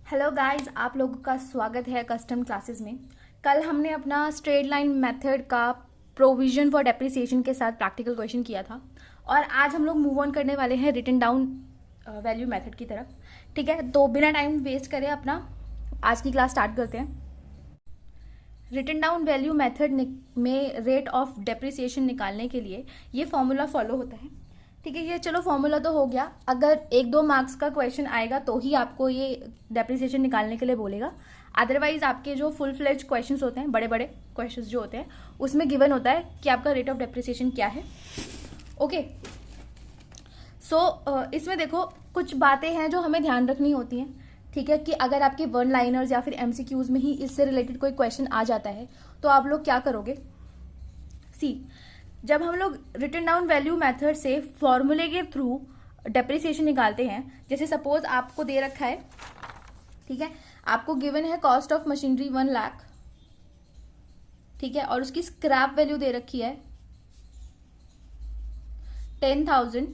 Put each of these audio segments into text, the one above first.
Hello guys, आप लोगों का स्वागत है कस्टम क्लासेस में। कल हमने अपना स्ट्रेट लाइन मेथड का प्रोविजन फॉर डेप्रिसिएशन के साथ प्रैक्टिकल क्वेश्चन किया था और आज हम लोग मूव ऑन करने वाले हैं रिटन डाउन वैल्यू मेथड की तरफ। ठीक है, तो बिना टाइम वेस्ट करें अपना आज की क्लास स्टार्ट करते हैं। रिटन डाउन वैल्यू मेथड में रेट ऑफ डेप्रिसिएशन निकालने के लिए ये फॉर्मूला फॉलो होता है। ठीक है, ये चलो फॉर्मूला तो हो गया। अगर 1-2 मार्क्स का क्वेश्चन आएगा तो ही आपको ये डेप्रिसिएशन निकालने के लिए बोलेगा। अदरवाइज आपके जो फुल फ्लेज क्वेश्चंस होते हैं, बड़े बड़े क्वेश्चंस जो होते हैं, उसमें गिवन होता है कि आपका रेट ऑफ डेप्रिसिएशन क्या है। ओके, सो इसमें देखो कुछ बातें हैं जो हमें ध्यान रखनी होती हैं। ठीक है, कि अगर आपके वन लाइनर्स या फिर एमसीक्यूज में ही इससे रिलेटेड कोई क्वेश्चन आ जाता है तो आप लोग क्या करोगे। जब हम लोग रिटन डाउन वैल्यू मेथड से फॉर्मूले के थ्रू डेप्रिसिएशन निकालते हैं, जैसे सपोज आपको दे रखा है, ठीक है, आपको गिवन है कॉस्ट ऑफ मशीनरी 1 लाख, ठीक है, और उसकी स्क्रैप वैल्यू दे रखी है 10,000।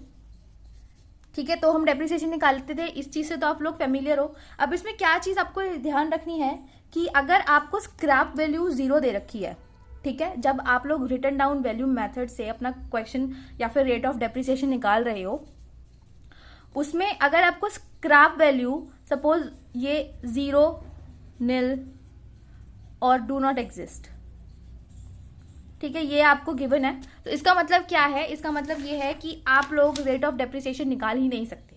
ठीक है, तो हम डेप्रिसिएशन निकालते थे इस चीज से, तो आप लोग फेमिलियर हो। अब इसमें क्या चीज आपको ध्यान रखनी है कि अगर आपको स्क्रैप वैल्यू 0 दे रखी है, ठीक है, जब आप लोग रिटन डाउन वैल्यू मेथड से अपना क्वेश्चन या फिर रेट ऑफ डेप्रिसिएशन निकाल रहे हो, उसमें अगर आपको स्क्रैप वैल्यू सपोज ये 0, nil और डू नॉट एग्जिस्ट, ठीक है, ये आपको गिवन है, तो इसका मतलब क्या है? इसका मतलब ये है कि आप लोग रेट ऑफ डेप्रिसिएशन निकाल ही नहीं सकते।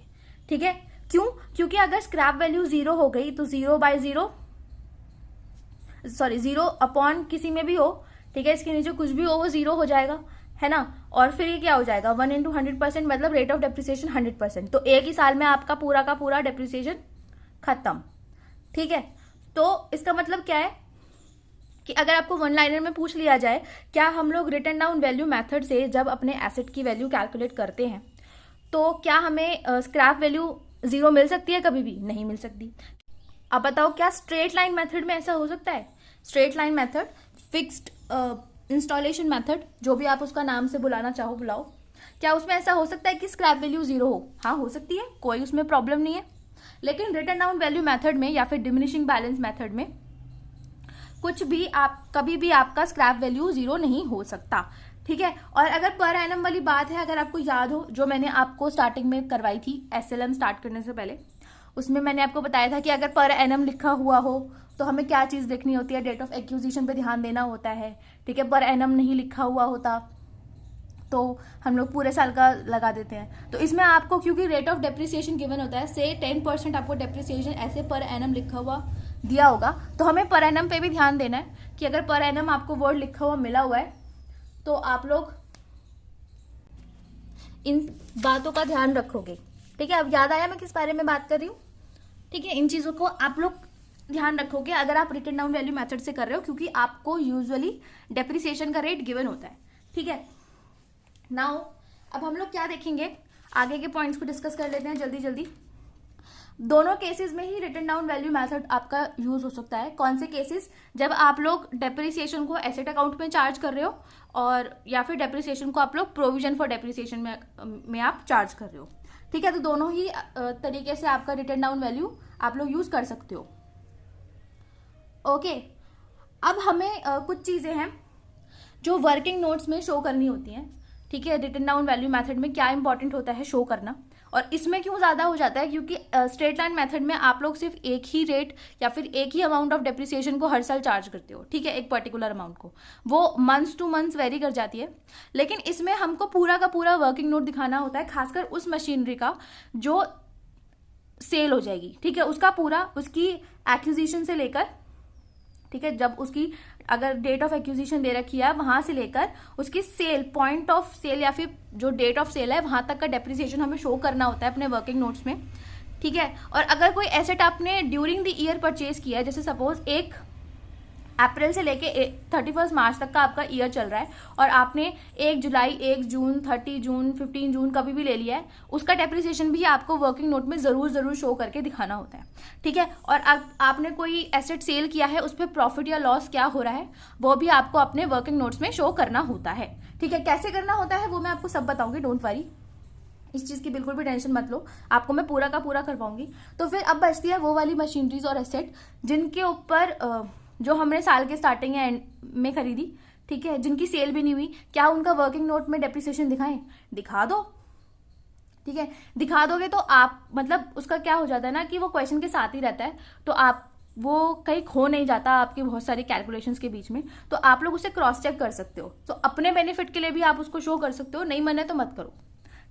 ठीक है, क्यों? क्योंकि अगर स्क्रैप वैल्यू 0 हो गई तो 0 अपॉन किसी में भी हो, ठीक है, इसके नीचे कुछ भी हो वो 0 हो जाएगा, है ना। और फिर ये क्या हो जाएगा 1 into 100%, मतलब रेट ऑफ डेप्रिसिएशन 100%। तो एक ही साल में आपका पूरा का पूरा डेप्रिसिएशन खत्म। ठीक है, तो इसका मतलब क्या है कि अगर आपको वन लाइनर में पूछ लिया जाए क्या हम लोग रिटन डाउन वैल्यू मेथड से जब अपने एसेट की वैल्यू कैलकुलेट करते हैं तो क्या हमें स्क्रैप वैल्यू 0 मिल सकती है? कभी भी नहीं मिल सकती। अब बताओ क्या स्ट्रेट लाइन मेथड में ऐसा हो सकता है? Straight line method, fixed installation method, जो भी आप उसका नाम से बुलाना चाहो बुलाओ, क्या उसमें ऐसा हो सकता है कि स्क्रैप वैल्यू 0 हो? हाँ, हो सकती है, कोई उसमें प्रॉब्लम नहीं है। लेकिन रिटन डाउन वैल्यू मेथड में या फिर डिमिनिशिंग बैलेंस मेथड में कुछ भी कभी भी आपका स्क्रैप वैल्यू 0 नहीं हो सकता। ठीक है, और अगर पर एनम वाली बात है, अगर आपको याद हो, जो मैंने आपको स्टार्टिंग में करवाई थी एसएलएम स्टार्ट करने से पहले, उसमें मैंने आपको बताया था कि अगर पर एनम लिखा हुआ हो तो हमें क्या चीज देखनी होती है? डेट ऑफ एक्विजिशन पे ध्यान देना होता है। ठीक है, पर एनम नहीं लिखा हुआ होता तो हम लोग पूरे साल का लगा देते हैं। तो इसमें आपको क्योंकि रेट ऑफ डेप्रिसिएशन गिवन होता है, से 10% आपको डेप्रिसिएशन ऐसे पर एनम लिखा हुआ दिया होगा, तो हमें पर एनम पे भी ध्यान देना है कि अगर पर एनम आपको वर्ड लिखा हुआ मिला हुआ है तो आप लोग इन बातों का ध्यान रखोगे। ठीक है, अब याद आया मैं किस बारे में बात कर रही हूँ। ठीक है, इन चीजों को आप लोग ध्यान रखोगे अगर आप रिटन डाउन वैल्यू मेथड से कर रहे हो, क्योंकि आपको यूजुअली डेप्रिसिएशन का रेट गिवन होता है। ठीक है, नाउ अब हम लोग क्या देखेंगे, आगे के पॉइंट्स को डिस्कस कर लेते हैं जल्दी जल्दी। दोनों केसेस में ही रिटन डाउन वैल्यू मेथड आपका यूज हो सकता है। कौन से केसेस? जब आप लोग डेप्रिसिएशन को एसेट अकाउंट में चार्ज कर रहे हो, और या फिर डेप्रिसिएशन को आप लोग प्रोविजन फॉर डेप्रिसिएशन में आप चार्ज कर रहे हो। ठीक है, तो दोनों ही तरीके से आपका रिटन डाउन वैल्यू आप लोग यूज कर सकते हो। ओके, अब हमें कुछ चीजें हैं जो वर्किंग नोट्स में शो करनी होती हैं। ठीक है, रिटन डाउन वैल्यू मेथड में क्या इंपॉर्टेंट होता है शो करना, और इसमें क्यों ज्यादा हो जाता है? क्योंकि स्ट्रेट लाइन मेथड में आप लोग सिर्फ एक ही रेट या फिर एक ही अमाउंट ऑफ डेप्रिसिएशन को हर साल चार्ज करते हो। ठीक है, एक पर्टिकुलर अमाउंट को, वो मंथ्स टू मंथ्स वेरी कर जाती है। लेकिन इसमें हमको पूरा का पूरा वर्किंग नोट दिखाना होता है, खासकर उस मशीनरी का जो सेल हो जाएगी। ठीक है, उसका पूरा, उसकी एक्विजिशन से लेकर, ठीक है, जब उसकी अगर डेट ऑफ एक्विजिशन दे रखी है वहां से लेकर उसकी सेल, पॉइंट ऑफ सेल या फिर जो डेट ऑफ सेल है वहां तक का डेप्रिसिएशन हमें शो करना होता है अपने वर्किंग नोट्स में। ठीक है, और अगर कोई एसेट आपने ड्यूरिंग द ईयर परचेज किया है, जैसे सपोज 1 अप्रैल से लेके 31 मार्च तक का आपका ईयर चल रहा है और आपने 1 जुलाई, 1 जून, 30 जून, 15 जून कभी भी ले लिया है, उसका डेप्रिसिएशन भी आपको वर्किंग नोट में जरूर शो करके दिखाना होता है। ठीक है, और आपने कोई एसेट सेल किया है, उस पर प्रॉफिट या लॉस क्या हो रहा है वो भी आपको अपने वर्किंग नोट्स में शो करना होता है। ठीक है, कैसे करना होता है वो मैं आपको सब बताऊंगी, डोंट वरी। इस चीज़ की बिल्कुल भी टेंशन मत लो, आपको मैं पूरा का पूरा करवाऊंगी। तो फिर अब बचती है वो वाली मशीनरीज और एसेट जिनके ऊपर जो हमने साल के स्टार्टिंग या एंड में खरीदी, ठीक है, जिनकी सेल भी नहीं हुई, क्या उनका वर्किंग नोट में डेप्रिसिएशन दिखाएं? दिखा दो, ठीक है। दिखा दोगे तो आप मतलब उसका क्या हो जाता है ना कि वो क्वेश्चन के साथ ही रहता है, तो आप वो कहीं खो नहीं जाता आपकी बहुत सारी कैलकुलेशंस के बीच में, तो आप लोग उसे क्रॉस चेक कर सकते हो। तो अपने बेनिफिट के लिए भी आप उसको शो कर सकते हो, नहीं मन है तो मत करो,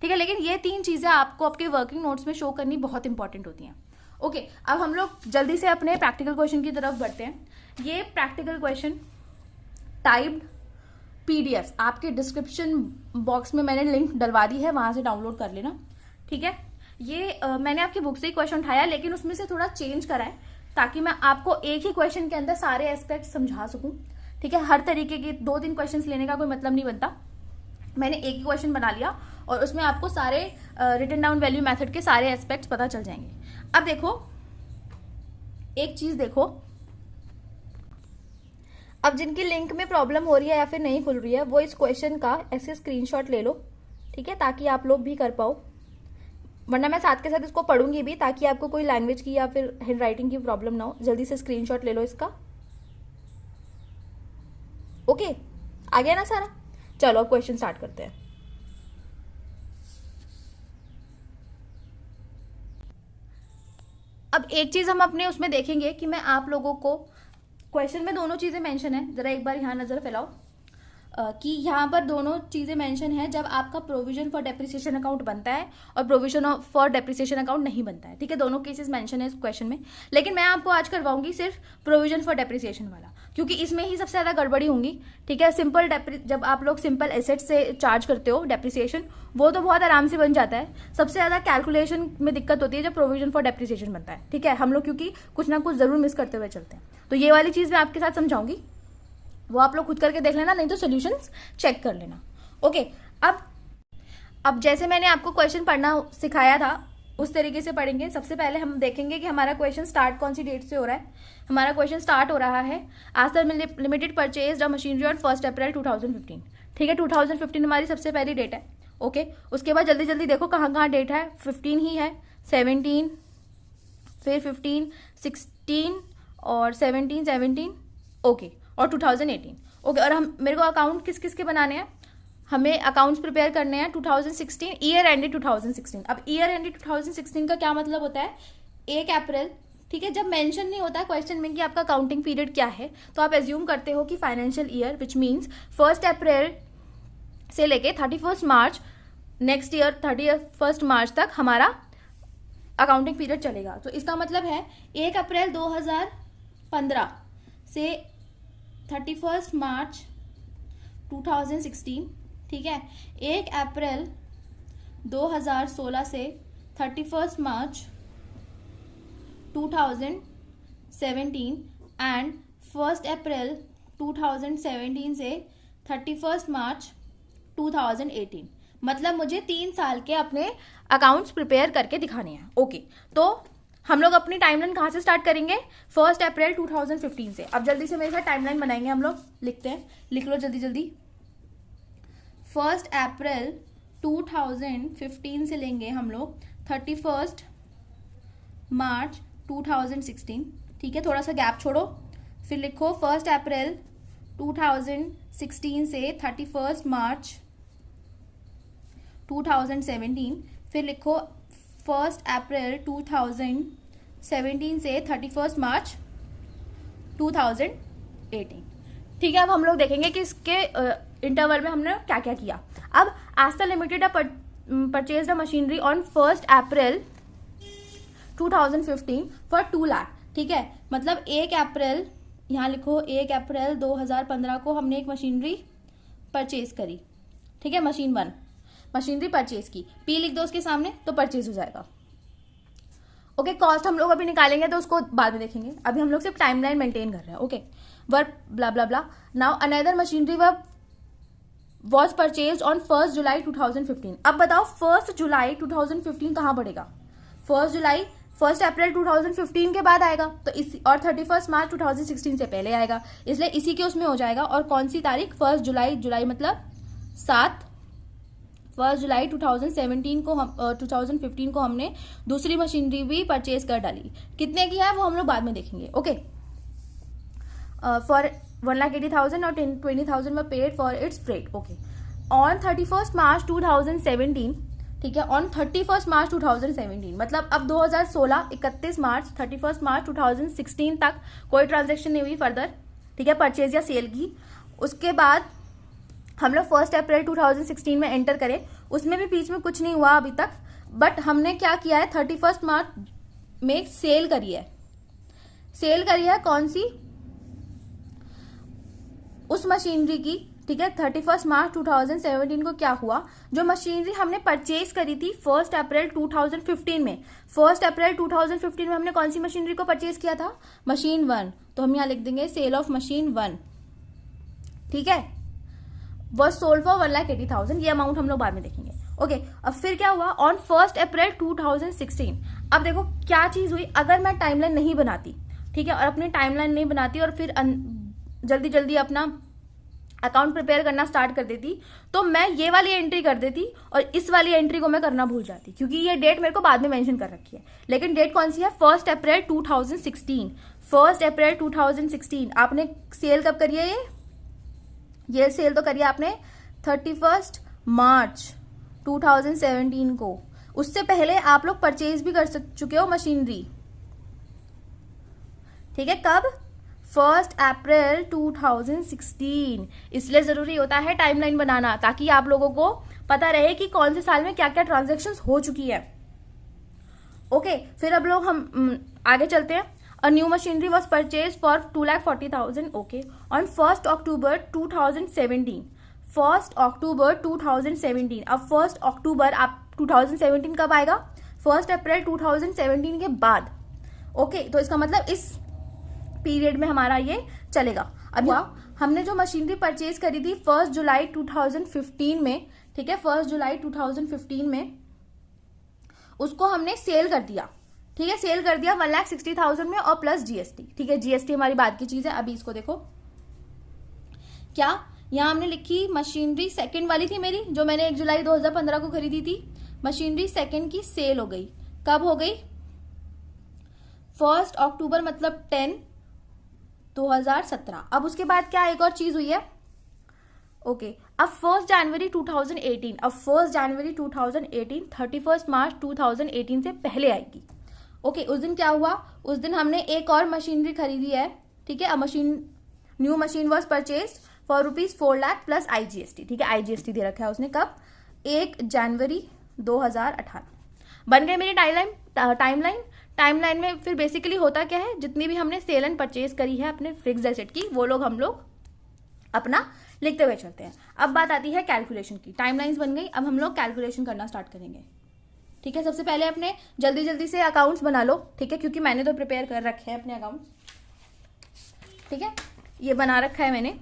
ठीक है। लेकिन ये 3 चीजें आपको आपके वर्किंग नोट्स में शो करनी बहुत इंपॉर्टेंट होती हैं। ओके, अब हम लोग जल्दी से अपने प्रैक्टिकल क्वेश्चन की तरफ बढ़ते हैं। ये प्रैक्टिकल क्वेश्चन टाइप्ड पीडीएफ आपके डिस्क्रिप्शन बॉक्स में मैंने लिंक डलवा दी है, वहां से डाउनलोड कर लेना, ठीक है। ये मैंने आपकी बुक से ही क्वेश्चन उठाया, लेकिन उसमें से थोड़ा चेंज करा है ताकि मैं आपको एक ही क्वेश्चन के अंदर सारे एस्पेक्ट समझा सकूं, ठीक है। हर तरीके के 2-3 क्वेश्चन लेने का कोई मतलब नहीं बनता। मैंने एक ही क्वेश्चन बना लिया और उसमें आपको सारे रिटन डाउन वैल्यू मेथड के सारे एस्पेक्ट्स पता चल जाएंगे। अब देखो, एक चीज देखो, अब जिनकी लिंक में प्रॉब्लम हो रही है या फिर नहीं खुल रही है, वो इस क्वेश्चन का ऐसे स्क्रीनशॉट ले लो, ठीक है, ताकि आप लोग भी कर पाओ। वरना मैं साथ के साथ इसको पढ़ूंगी भी, ताकि आपको कोई लैंग्वेज की या फिर हैंड राइटिंग की प्रॉब्लम ना हो। जल्दी से स्क्रीनशॉट ले लो इसका। ओके, आ गया ना सारा? चलो अब क्वेश्चन स्टार्ट करते हैं। अब एक चीज हम अपने उसमें देखेंगे कि मैं आप लोगों को क्वेश्चन में दोनों चीजें मेंशन है, जरा एक बार यहाँ नजर फैलाओ कि यहाँ पर दोनों चीजें मेंशन है जब आपका प्रोविजन फॉर डेप्रिसिएशन अकाउंट बनता है और प्रोविजन फॉर डेप्रिसिएशन अकाउंट नहीं बनता है, ठीक है। दोनों केसेस मेंशन है इस क्वेश्चन में, लेकिन मैं आपको आज करवाऊंगी सिर्फ प्रोविजन फॉर डेप्रिसिएशन वाला, क्योंकि इसमें ही सबसे ज्यादा गड़बड़ी होंगी, ठीक है। सिंपल जब आप लोग सिंपल एसेट से चार्ज करते हो डेप्रिसिएशन, वो तो बहुत आराम से बन जाता है। सबसे ज्यादा कैलकुलेशन में दिक्कत होती है जब प्रोविजन फॉर डेप्रिसिएशन बनता है, ठीक है। हम लोग क्योंकि कुछ ना कुछ जरूर मिस करते हुए चलते हैं, तो ये वाली चीज मैं आपके साथ समझाऊंगी, वो आप लोग खुद करके देख लेना, नहीं तो सॉल्यूशंस चेक कर लेना। ओके, अब जैसे मैंने आपको क्वेश्चन पढ़ना सिखाया था उस तरीके से पढ़ेंगे। सबसे पहले हम देखेंगे कि हमारा क्वेश्चन स्टार्ट कौन सी डेट से हो रहा है। हमारा क्वेश्चन स्टार्ट हो रहा है Aster limited purchase a machinery on 1 April 2015, ठीक है। 2015 हमारी सबसे पहली डेट है, ओके। उसके बाद जल्दी जल्दी देखो कहाँ कहाँ डेट है, 15 ही है, 17, फिर 15, 16 और 17, ओके, और 2018, ओके। और हम मेरे को अकाउंट किस किस के बनाने हैं, हमें अकाउंट्स प्रिपेयर करने हैं 2016 ईयर एंडेड 2016। अब ईयर एंडेड 2016 का क्या मतलब होता है, 1 अप्रैल, ठीक है। जब मेंशन नहीं होता है क्वेश्चन में कि आपका अकाउंटिंग पीरियड क्या है, तो आप एज्यूम करते हो कि फाइनेंशियल ईयर, विच मीन्स 1 अप्रैल से लेके 31 मार्च नेक्स्ट ईयर 31 मार्च तक हमारा अकाउंटिंग पीरियड चलेगा। तो इसका मतलब है 1 अप्रैल 2015 से 31 मार्च 2016, ठीक है। 1 अप्रैल 2016 से 31 मार्च 2017 एंड 1 अप्रैल 2017 से 31 मार्च 2018। मतलब मुझे 3 साल के अपने अकाउंट्स प्रिपेयर करके दिखाने हैं, ओके। तो हम लोग अपनी टाइमलाइन कहाँ से स्टार्ट करेंगे, 1 अप्रैल 2015 से। अब जल्दी से मेरे साथ टाइमलाइन बनाएंगे हम लोग, लिखते हैं, लिख लो जल्दी जल्दी। 1 अप्रैल 2015 से लेंगे हम लोग 31 मार्च 2016, ठीक है। थोड़ा सा गैप छोड़ो, फिर लिखो 1 अप्रैल 2016 से 31 मार्च 2017, फिर लिखो 1 अप्रैल 2017 से 31 मार्च 2018, ठीक है। अब हम लोग देखेंगे कि इसके इंटरवल में हमने क्या क्या किया। अब Astha limited purchase the machinery on 1 April 2015 for 2 lakh, ठीक है। मतलब 1 अप्रैल, यहाँ लिखो 1 अप्रैल 2015 को हमने एक मशीनरी परचेज करी, ठीक है। मशीन 1 मशीनरी परचेज की, पी लिख दो उसके सामने तो परचेज हो जाएगा, ओके। कॉस्ट हम लोग अभी निकालेंगे तो उसको बाद में देखेंगे, अभी हम लोग सिर्फ टाइमलाइन मेंटेन कर रहे हैं, okay. Work blah blah blah. Now another machinery was purchase on 1 जुलाई 2015। अब बताओ 1 जुलाई 2015 कहाँ पड़ेगा, 1 जुलाई 1 अप्रैल 2015 के बाद आएगा, तो इसी और 31 मार्च 2016 से पहले आएगा, इसलिए इसी के उसमें हो जाएगा। और कौन सी तारीख, 1 जुलाई, जुलाई मतलब 7, 1 जुलाई 2017 को 2015 को हमने दूसरी मशीनरी भी परचेज कर डाली। कितने की है वो हम लोग बाद में देखेंगे। ओके, फॉर 1,80,000 और 20,000 वर paid for its freight. Okay, on 31 March 2017, ठीक है, ऑन 31 मार्च 2017 मतलब अब 2016 31 मार्च 31 मार्च 2016 तक कोई ट्रांजेक्शन नहीं हुई फर्दर, ठीक है, परचेज या सेल की। उसके बाद हम लोग 1 अप्रैल 2016 में एंटर करें, उसमें भी बीच में कुछ नहीं हुआ अभी तक, बट हमने क्या किया है 31 मार्च में सेल करी है। सेल करी है कौन सी? उस मशीनरी की, ठीक है। 31 मार्च 2017 को क्या हुआ, जो मशीनरी हमने परचेज करी थी 1 अप्रैल 2015 में, 1 अप्रैल 2015 में हमने कौन सी मशीनरी को परचेज किया था? मशीन 1। तो हम यहाँ लिख देंगे सेल ऑफ मशीन 1, ठीक है, वॉज सोल्ड फॉर 1,80,000। ये अमाउंट हम लोग बाद में देखेंगे। ओके, अब फिर क्या हुआ ऑन 1 अप्रैल 2016। अब देखो क्या चीज हुई, अगर मैं टाइमलाइन नहीं बनाती, ठीक है, और अपनी टाइमलाइन नहीं बनाती और फिर जल्दी जल्दी अपना अकाउंट प्रिपेयर करना स्टार्ट कर देती, तो मैं ये वाली एंट्री कर देती और इस वाली एंट्री को मैं करना भूल जाती, क्योंकि ये डेट मेरे को बाद में मेंशन कर रखी है। लेकिन डेट कौन सी है? 1 अप्रैल 2016। 1 अप्रैल 2016 आपने सेल कब करी है? ये सेल तो करिए आपने 31 मार्च 2017 को। उससे पहले आप लोग परचेज भी कर चुके हो मशीनरी, ठीक है, कब? 1 अप्रैल 2016। इसलिए जरूरी होता है टाइमलाइन बनाना, ताकि आप लोगों को पता रहे कि कौन से साल में क्या क्या ट्रांजेक्शन्स हो चुकी है। ओके, फिर अब लोग हम आगे चलते हैं। A new machinery was purchased for 2,40,000. Okay, on 1 October 2017. 1 October 2017. अब 1 अक्टूबर आप 2017 कब आएगा? 1 अप्रैल 2017 के बाद। ओके, तो इसका मतलब इस पीरियड में हमारा ये चलेगा। अब हमने जो मशीनरी परचेज करी थी 1 जुलाई 2015 में, ठीक है, 1 जुलाई 2015 में उसको हमने सेल कर दिया, ठीक है, सेल कर दिया 1,60,000 में और प्लस जीएसटी, ठीक है, जीएसटी हमारी बात की चीज है। अभी इसको देखो क्या यहां हमने लिखी, मशीनरी सेकंड वाली थी मेरी, जो मैंने 1 जुलाई 2015 को खरीदी थी, मशीनरी सेकंड की सेल हो गई। कब हो गई? 1 अक्टूबर मतलब 10 2017। अब उसके बाद क्या एक और चीज हुई है। ओके, अब 1 जनवरी 2018, अब 1 जनवरी 2018 31 मार्च 2018 से पहले आएगी। ओके, उस दिन क्या हुआ? उस दिन हमने एक और मशीनरी खरीदी है, ठीक है, new machine was purchase for ₹4 lakh plus IGST, ठीक है, आईजीएसटी दे रखा है उसने। कब? 1 जनवरी 2018। बन गई मेरी टाइमलाइन में फिर बेसिकली होता क्या है, जितनी भी हमने सेल एंड परचेज करी है अपने फिक्स्ड एसेट की, वो लोग हम लोग अपना लिखते हुए चलते हैं। अब बात आती है कैलकुलेशन की। टाइमलाइंस बन गई, अब हम लोग कैलकुलेशन करना स्टार्ट करेंगे, ठीक है। सबसे पहले अपने जल्दी जल्दी से अकाउंट्स बना लो, ठीक है, क्योंकि मैंने तो प्रिपेयर कर रखे हैं अपने अकाउंट्स, ठीक है, ये बना रखा है मैंने।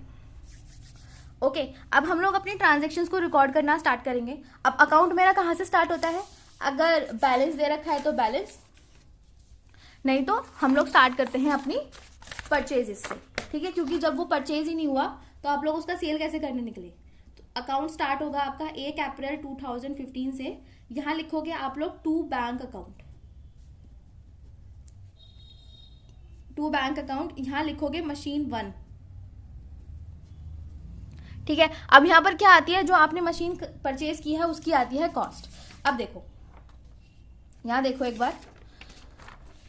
ओके, अब हम लोग अपनी ट्रांजैक्शंस को रिकॉर्ड करना स्टार्ट करेंगे। अब अकाउंट मेरा कहाँ से स्टार्ट होता है? अगर बैलेंस दे रखा है तो बैलेंस, नहीं तो हम लोग स्टार्ट करते हैं अपनी परचेजेस से, ठीक है, क्योंकि जब वो परचेज ही नहीं हुआ तो आप लोग उसका सेल कैसे करने निकले। तो अकाउंट स्टार्ट होगा आपका 1 अप्रैल 2015 से। यहां लिखोगे आप लोग टू बैंक अकाउंट, यहां लिखोगे मशीन 1, ठीक है। अब यहां पर क्या आती है, जो आपने मशीन परचेज की है उसकी आती है कॉस्ट। अब देखो यहां देखो एक बार,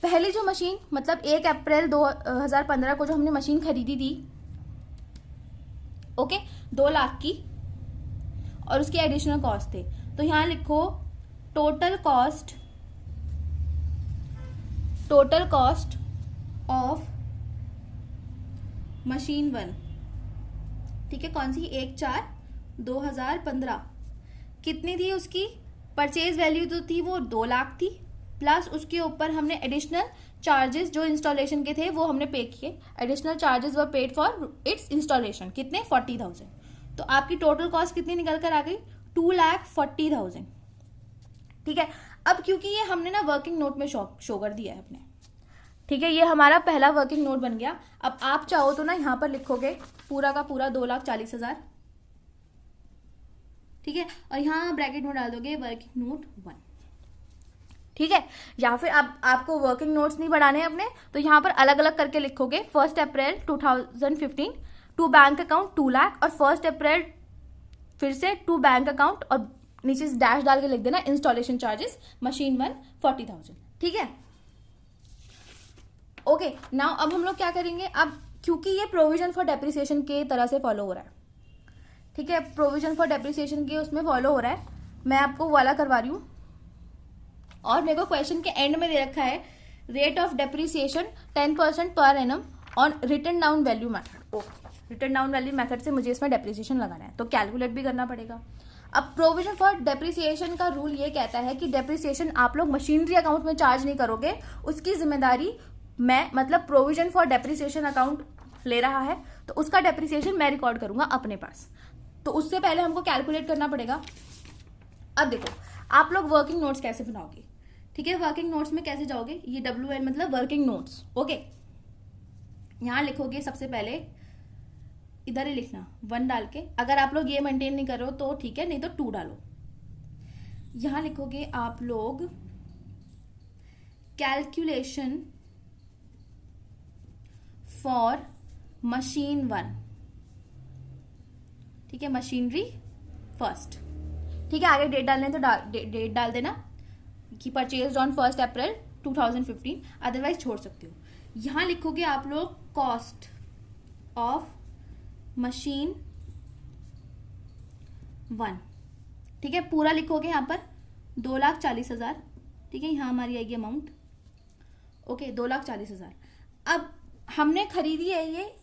पहली जो मशीन मतलब 1 अप्रैल 2015 को जो हमने मशीन खरीदी थी, ओके, 2 लाख की, और उसके एडिशनल कॉस्ट थे। तो यहां लिखो टोटल कॉस्ट ऑफ मशीन 1, ठीक है, कौन सी? 1/4/2015। कितनी थी उसकी परचेज वैल्यू? जो थी वो 2 लाख थी, प्लस उसके ऊपर हमने एडिशनल चार्जेस जो इंस्टॉलेशन के थे वो हमने पे किए। Additional charges were paid for its installation, कितने? 40,000। तो आपकी टोटल कॉस्ट कितनी निकल कर आ गई? 2,40,000, ठीक है। अब क्योंकि ये हमने ना वर्किंग नोट में शो कर दिया है अपने, ठीक है, ये हमारा पहला वर्किंग नोट बन गया। अब आप चाहो तो ना यहाँ पर लिखोगे पूरा का पूरा 2,40,000, ठीक है, और यहाँ ब्रैकेट में डाल दोगे वर्किंग नोट 1, ठीक है। या फिर आपको वर्किंग नोट्स नहीं बढ़ाने हैं अपने, तो यहाँ पर अलग अलग करके लिखोगे 1 April 2015 to bank account 2 lakh, और 1 अप्रैल फिर से टू बैंक अकाउंट, और नीचे डैश डाल के लिख देना इंस्टॉलेशन चार्जेस मशीन 1 40,000, ठीक है। ओके, नाउ अब हम लोग क्या करेंगे, अब क्योंकि ये प्रोविजन फॉर डेप्रिसिएशन के तरह से फॉलो हो रहा है, ठीक है, प्रोविजन फॉर डेप्रिसिएशन के उसमें फॉलो हो रहा है, मैं आपको वाला करवा रही हूँ। और मेरे को क्वेश्चन के एंड में दे रखा है रेट ऑफ डेप्रिसिएशन 10% पर annum on written down value method. Okay, written down value method से मुझे इसमें डेप्रिसिएशन लगाना है, तो कैलकुलेट भी करना पड़ेगा। अब प्रोविजन फॉर डेप्रिसिएशन का रूल ये कहता है कि डेप्रिसिएशन आप लोग मशीनरी अकाउंट में चार्ज नहीं करोगे, उसकी जिम्मेदारी मैं, मतलब प्रोविजन फॉर डेप्रिसिएशन अकाउंट ले रहा है तो उसका डेप्रिसिएशन मैं रिकॉर्ड करूंगा अपने पास। तो उससे पहले हमको कैलकुलेट करना पड़ेगा। अब देखो आप लोग वर्किंग नोट्स कैसे बनाओगे, ठीक है, वर्किंग नोट्स में कैसे जाओगे, ये WN मतलब वर्किंग नोट्स। ओके, यहां लिखोगे सबसे पहले, इधर ही लिखना 1 डाल के, अगर आप लोग ये मेंटेन नहीं कर रहे हो तो ठीक है, नहीं तो 2 डालो। यहां लिखोगे आप लोग कैलकुलेशन फॉर मशीन 1, ठीक है, मशीनरी फर्स्ट, ठीक है। आगे डेट डालने तो डेट डाल देना कि परचेज ऑन 1 अप्रैल 2015, अदरवाइज छोड़ सकते हो। यहां लिखोगे आप लोग कॉस्ट ऑफ मशीन 1, ठीक है, पूरा लिखोगे यहाँ पर 2,40,000, ठीक है, यहाँ हमारी आएगी अमाउंट। ओके, 2,40,000। अब हमने खरीदी है ये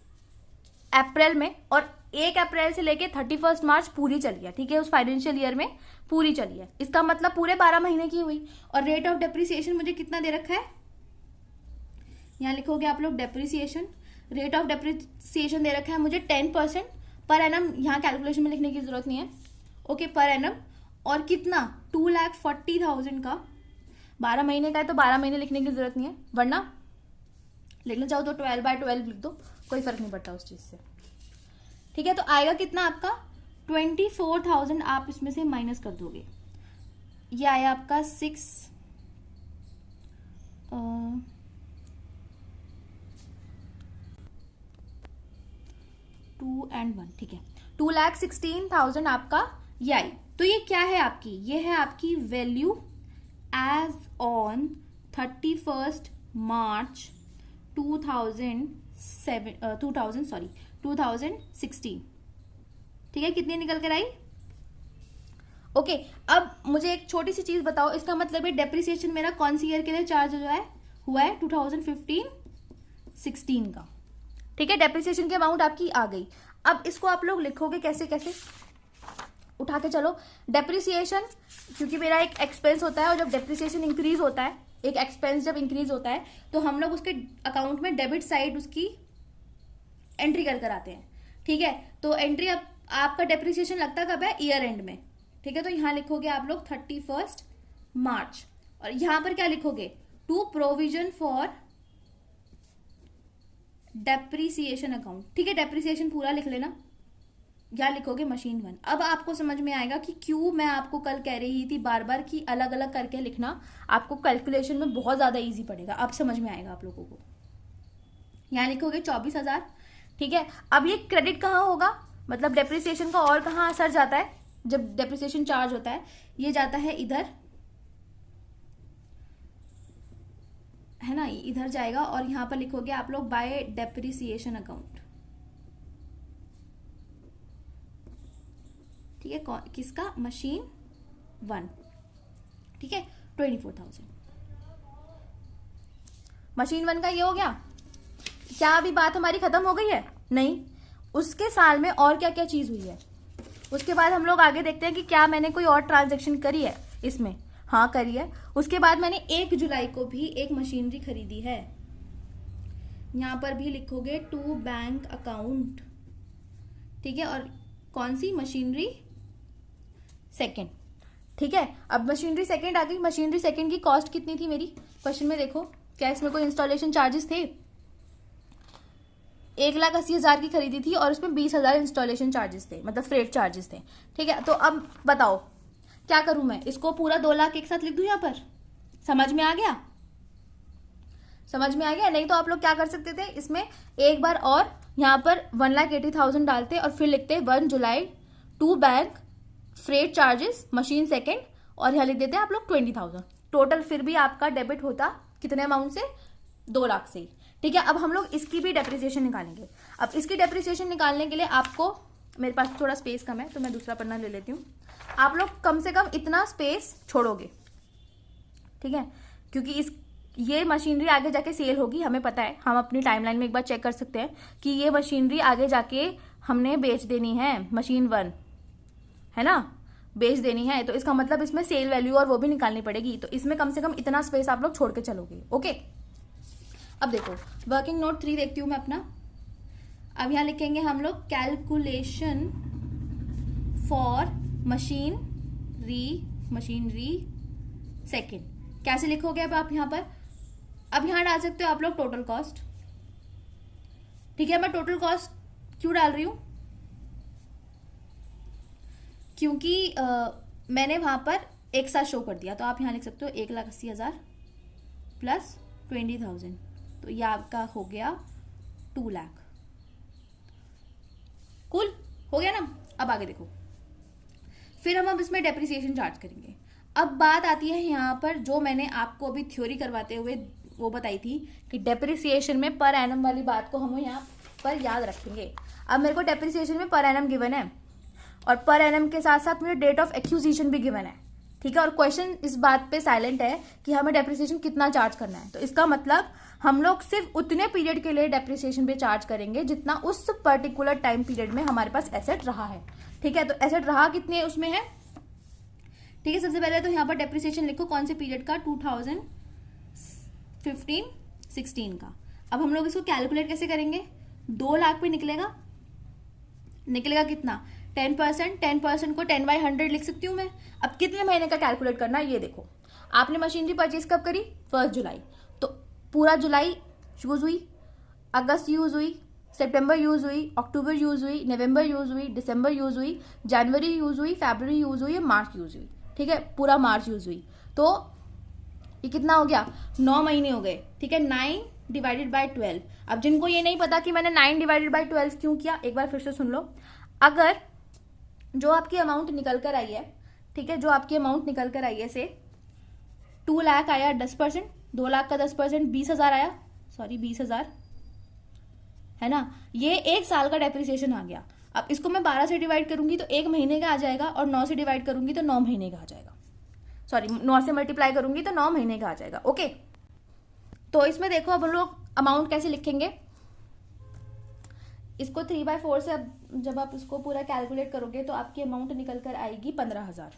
अप्रैल में, और 1 अप्रैल से लेके 31 मार्च पूरी चली है, ठीक है, उस फाइनेंशियल ईयर में पूरी चली है, इसका मतलब पूरे 12 महीने की हुई। और रेट ऑफ डेप्रिसिएशन मुझे कितना दे रखा है, यहाँ लिखोगे आप लोग डेप्रिसिएशन, रेट ऑफ डेप्रिसिएशन दे रखा है मुझे 10% पर एनम, यहाँ कैलकुलेशन में लिखने की जरूरत नहीं है। ओके, पर एनम, और कितना 2,40,000 का, 12 महीने का है तो 12 महीने लिखने की जरूरत नहीं है, वरना लिखना चाहो तो 12/12 लिख दो, कोई फर्क नहीं पड़ता उस चीज से, ठीक है। तो आएगा कितना आपका 24,000, आप इसमें से माइनस कर दोगे, ये आया आपका 2 and 1, ठीक है, 2,16,000 आपका ये आई। तो ये क्या है आपकी, ये है आपकी वैल्यू एज ऑन 31 मार्च 2016, ठीक है, कितनी निकल कर आई। ओके, अब मुझे एक छोटी सी चीज बताओ, इसका मतलब है डेप्रिसिएशन मेरा कौन सी ईयर के लिए चार्ज हुआ है 2015-16 का, ठीक है, डेप्रिसिएशन की अमाउंट आपकी आ गई। अब इसको आप लोग लिखोगे कैसे कैसे, उठा के चलो। डेप्रिसिएशन क्योंकि मेरा एक एक्सपेंस होता है, और जब डेप्रिसिएशन इंक्रीज होता है, एक एक्सपेंस जब इंक्रीज होता है तो हम लोग उसके अकाउंट में डेबिट साइड उसकी एंट्री कर आते हैं, ठीक है। तो एंट्री अब आपका डेप्रिसिएशन लगता कब है, ईयर एंड में, ठीक है। तो यहां लिखोगे आप लोग 31 मार्च, और यहां पर क्या लिखोगे, to provision for depreciation account, ठीक है, डेप्रिसिएशन पूरा लिख लेना, या लिखोगे मशीन 1। अब आपको समझ में आएगा कि क्यों मैं आपको कल कह रही थी बार बार कि अलग अलग करके लिखना, आपको कैलकुलेशन में बहुत ज्यादा इजी पड़ेगा, अब समझ में आएगा आप लोगों को। यहाँ लिखोगे 24,000, ठीक है। अब ये क्रेडिट कहाँ होगा, मतलब डेप्रिसिएशन का और कहाँ असर जाता है जब डेप्रिसिएशन चार्ज होता है, ये जाता है इधर, है ना, इधर जाएगा, और यहां पर लिखोगे आप लोग बाय डेप्रिसिएशन अकाउंट, ठीक है, किसका, मशीन 1, ठीक है, 24,000 मशीन 1 का ये हो गया। क्या अभी बात हमारी खत्म हो गई है, नहीं, उसके साल में और क्या क्या चीज हुई है, उसके बाद हम लोग आगे देखते हैं कि क्या मैंने कोई और ट्रांजैक्शन करी है इसमें, हाँ करी है। उसके बाद मैंने 1 जुलाई को भी एक मशीनरी खरीदी है, यहां पर भी लिखोगे टू बैंक अकाउंट, ठीक है, और कौन सी, मशीनरी सेकेंड, ठीक है। अब मशीनरी सेकेंड आ गई, मशीनरी सेकेंड की कॉस्ट कितनी थी मेरी, क्वेश्चन में देखो, क्या इसमें कोई इंस्टॉलेशन चार्जेस थे, 1,80,000 की खरीदी थी और उसमें 20,000 इंस्टॉलेशन चार्जेस थे, मतलब फ्रेट चार्जेस थे। ठीक है, तो अब बताओ क्या करूं मैं, इसको पूरा 2 लाख एक साथ लिख दूं यहाँ पर? समझ में आ गया? समझ में आ गया? नहीं तो आप लोग क्या कर सकते थे, इसमें एक बार और यहाँ पर 1,80,000 डालते और फिर लिखते 1 July to bank freight charges machine second, और यहाँ लिख देते आप लोग 20,000 टोटल। फिर भी आपका डेबिट होता कितने अमाउंट से? 2 लाख से ही। ठीक है, अब हम लोग इसकी भी डेप्रिसिएशन निकालेंगे। अब इसकी डेप्रिसिएशन निकालने के लिए आपको, मेरे पास थोड़ा स्पेस कम है तो मैं दूसरा पन्ना ले लेती हूँ। आप लोग कम से कम इतना स्पेस छोड़ोगे, ठीक है, क्योंकि ये मशीनरी आगे जाके सेल होगी, हमें पता है। हम अपनी टाइमलाइन में एक बार चेक कर सकते हैं कि ये मशीनरी आगे जाके हमने बेच देनी है, मशीन 1 है ना, बेच देनी है, तो इसका मतलब इसमें सेल वैल्यू और वो भी निकालनी पड़ेगी। तो इसमें कम से कम इतना स्पेस आप लोग छोड़ के चलोगे। ओके, अब देखो वर्किंग नोट 3 देखती हूँ मैं अपना। अब यहाँ लिखेंगे हम लोग कैलकुलेशन फॉर मशीनरी सेकेंड। कैसे लिखोगे अब आप यहाँ पर? अब यहाँ डाल सकते हो आप लोग टोटल कॉस्ट। ठीक है, मैं टोटल कॉस्ट क्यों डाल रही हूं? क्योंकि मैंने वहां पर एक साथ शो कर दिया, तो आप यहाँ लिख सकते हो 1,80,000 प्लस 20,000, तो ये आपका हो गया 2 लाख। कूल हो गया ना? अब आगे देखो, फिर हम अब इसमें डेप्रिसिएशन चार्ज करेंगे। अब बात आती है यहाँ पर जो मैंने आपको अभी थ्योरी करवाते हुए वो बताई थी कि डेप्रिसिएशन में पर एनम वाली बात को हम यहाँ पर याद रखेंगे। अब मेरे को डेप्रिसिएशन में पर एनम गिवन है और पर एनम के साथ साथ मुझे डेट ऑफ एक्विजिशन भी गिवन है। ठीक है, और क्वेश्चन इस बात पे साइलेंट है कि हमें डेप्रिसिएशन कितना चार्ज करना है। तो इसका मतलब हम लोग सिर्फ उतने पीरियड के लिए डेप्रिसिएशन पे चार्ज करेंगे जितना उस पर्टिकुलर टाइम पीरियड में हमारे पास एसेट रहा है। ठीक है, तो एसेट रहा कितने उसमें है? ठीक है, सबसे पहले तो यहाँ पर डेप्रिसिएशन लिखो कौन से पीरियड का, 2015-16 का। अब हम लोग इसको कैलकुलेट कैसे करेंगे? 2 लाख पे निकलेगा कितना? 10%। 10% को 10/100 लिख सकती हूँ मैं। अब कितने महीने का कैलकुलेट करना है ये देखो। आपने मशीनरी परचेज कब करी? 1 जुलाई, तो पूरा जुलाई यूज हुई, अगस्त यूज हुई, सितंबर यूज हुई, अक्टूबर यूज हुई, नवंबर यूज हुई, दिसंबर यूज हुई, जनवरी यूज हुई, फरवरी यूज हुई, मार्च यूज हुई। ठीक है, पूरा मार्च यूज हुई, तो ये कितना हो गया? 9 महीने हो गए। ठीक है, 9 डिवाइडेड बाय 12। अब जिनको ये नहीं पता कि मैंने 9 डिवाइडेड बाय 12 क्यों किया, एक बार फिर से सुन लो। अगर जो आपकी अमाउंट निकल कर आई है, ठीक है, जो आपकी अमाउंट निकल कर आई है, से 2 लाख आया 10%, 2 लाख का 10% 20,000 आया, सॉरी 20,000 है ना, ये 1 साल का डेप्रिसिएशन आ गया। अब इसको मैं 12 से डिवाइड करूंगी तो 1 महीने का आ जाएगा, और 9 से डिवाइड करूंगी तो 9 महीने का आ जाएगा, सॉरी 9 से मल्टीप्लाई करूंगी तो 9 महीने का आ जाएगा। ओके, तो इसमें देखो अब हम लोग अमाउंट कैसे लिखेंगे, इसको 3/4 से अब जब आप इसको पूरा कैलकुलेट करोगे तो आपकी अमाउंट निकल कर आएगी 15,000।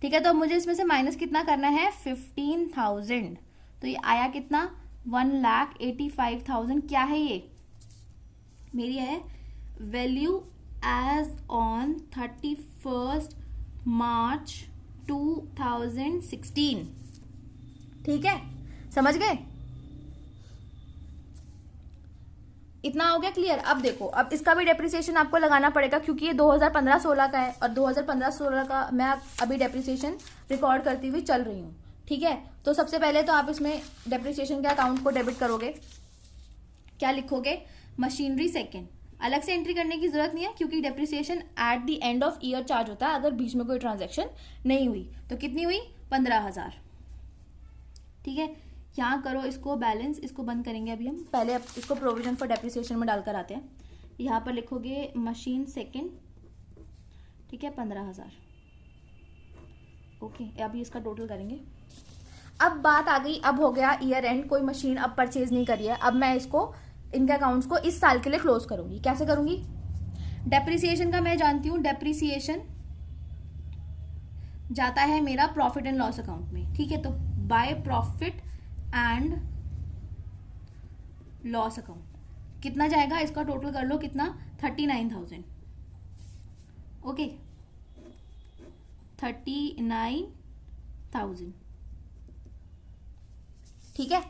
ठीक है, तो अब मुझे इसमें से माइनस कितना करना है? 15,000, तो ये आया कितना? 1,85,000। क्या है ये? मेरी है वैल्यू एज ऑन 31 मार्च 2016। ठीक है, समझ गए? इतना हो गया क्लियर? अब देखो, अब इसका भी डेप्रिसिएशन आपको लगाना पड़ेगा क्योंकि ये 2015-16 का है और 2015-16 का मैं अभी डेप्रिसिएशन रिकॉर्ड करती हुई चल रही हूँ। ठीक है, तो सबसे पहले तो आप इसमें डेप्रिसिएशन के अकाउंट को डेबिट करोगे। क्या लिखोगे? Machinery second. अलग से एंट्री करने की जरूरत नहीं है क्योंकि depreciation at the end of year charge होता है अगर बीच में कोई ट्रांजेक्शन नहीं हुई। तो कितनी हुई? 15,000। ठीक है, यहाँ करो इसको बैलेंस, इसको बंद करेंगे अभी हम। पहले अब इसको प्रोविजन फॉर डेप्रिसिएशन में डालकर आते हैं। यहाँ पर लिखोगे मशीन सेकेंड, ठीक है, 15,000। ओके, अभी इसका टोटल करेंगे। अब बात आ गई, अब हो गया ईयर एंड, कोई मशीन अब परचेज नहीं करी है। अब मैं इसको, इनके अकाउंट्स को इस साल के लिए क्लोज करूंगी। कैसे करूंगी? डेप्रिसिएशन का मैं जानती हूं, डेप्रिसिएशन जाता है मेरा प्रॉफिट एंड लॉस अकाउंट में। ठीक है, तो by profit and loss account कितना जाएगा? इसका टोटल कर लो कितना? 39,000। ओके, 39,000। ठीक है,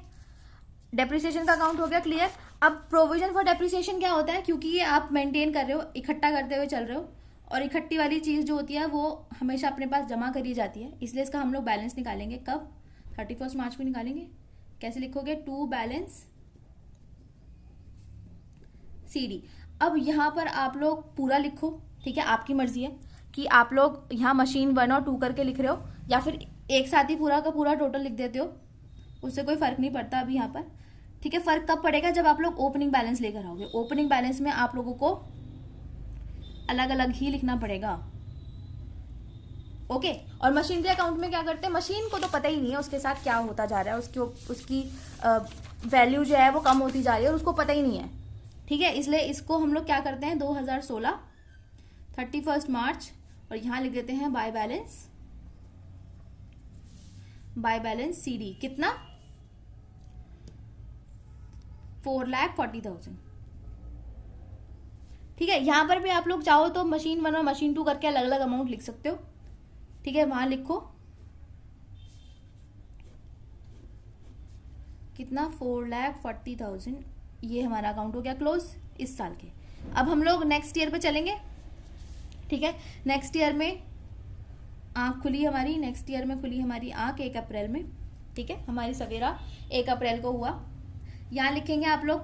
डेप्रिसिएशन का अकाउंट हो गया क्लियर। अब प्रोविजन फॉर डेप्रिसिएशन क्या होता है, क्योंकि ये आप मेंटेन कर रहे हो, इकट्ठा करते हुए चल रहे हो, और इकट्ठी वाली चीज जो होती है वो हमेशा अपने पास जमा करी जाती है, इसलिए इसका हम लोग बैलेंस निकालेंगे। कब? 31 मार्च को निकालेंगे। कैसे लिखोगे? To balance CD। अब यहाँ पर आप लोग पूरा लिखो, ठीक है, आपकी मर्जी है कि आप लोग यहाँ मशीन 1 और 2 करके लिख रहे हो या फिर एक साथ ही पूरा का पूरा टोटल लिख देते हो, उससे कोई फर्क नहीं पड़ता अभी यहाँ पर, ठीक है। फर्क कब पड़ेगा? जब आप लोग ओपनिंग बैलेंस लेकर आओगे। ओपनिंग बैलेंस में आप लोगों को अलग अलग ही लिखना पड़ेगा, ओके। और मशीनरी अकाउंट में क्या करते हैं, मशीन को तो पता ही नहीं है उसके साथ क्या होता जा रहा है, उसकी वैल्यू जो है वो कम होती जा रही है और उसको पता ही नहीं है, ठीक है। इसलिए इसको हम लोग क्या करते हैं, 2016 31 मार्च, और यहां लिख देते हैं बाय बैलेंस CD। कितना? 4,40,000, ठीक है। यहां पर भी आप लोग चाहो तो मशीन 1 और मशीन 2 करके अलग अलग अमाउंट लिख सकते हो, ठीक है। वहां लिखो कितना, 4,40,000। ये हमारा अकाउंट हो गया क्लोज इस साल के। अब हम लोग नेक्स्ट ईयर पे चलेंगे, ठीक है। नेक्स्ट ईयर में आंख खुली हमारी, नेक्स्ट ईयर में खुली हमारी आंख 1 अप्रैल में, ठीक है। हमारी सवेरा 1 अप्रैल को हुआ। यहाँ लिखेंगे आप लोग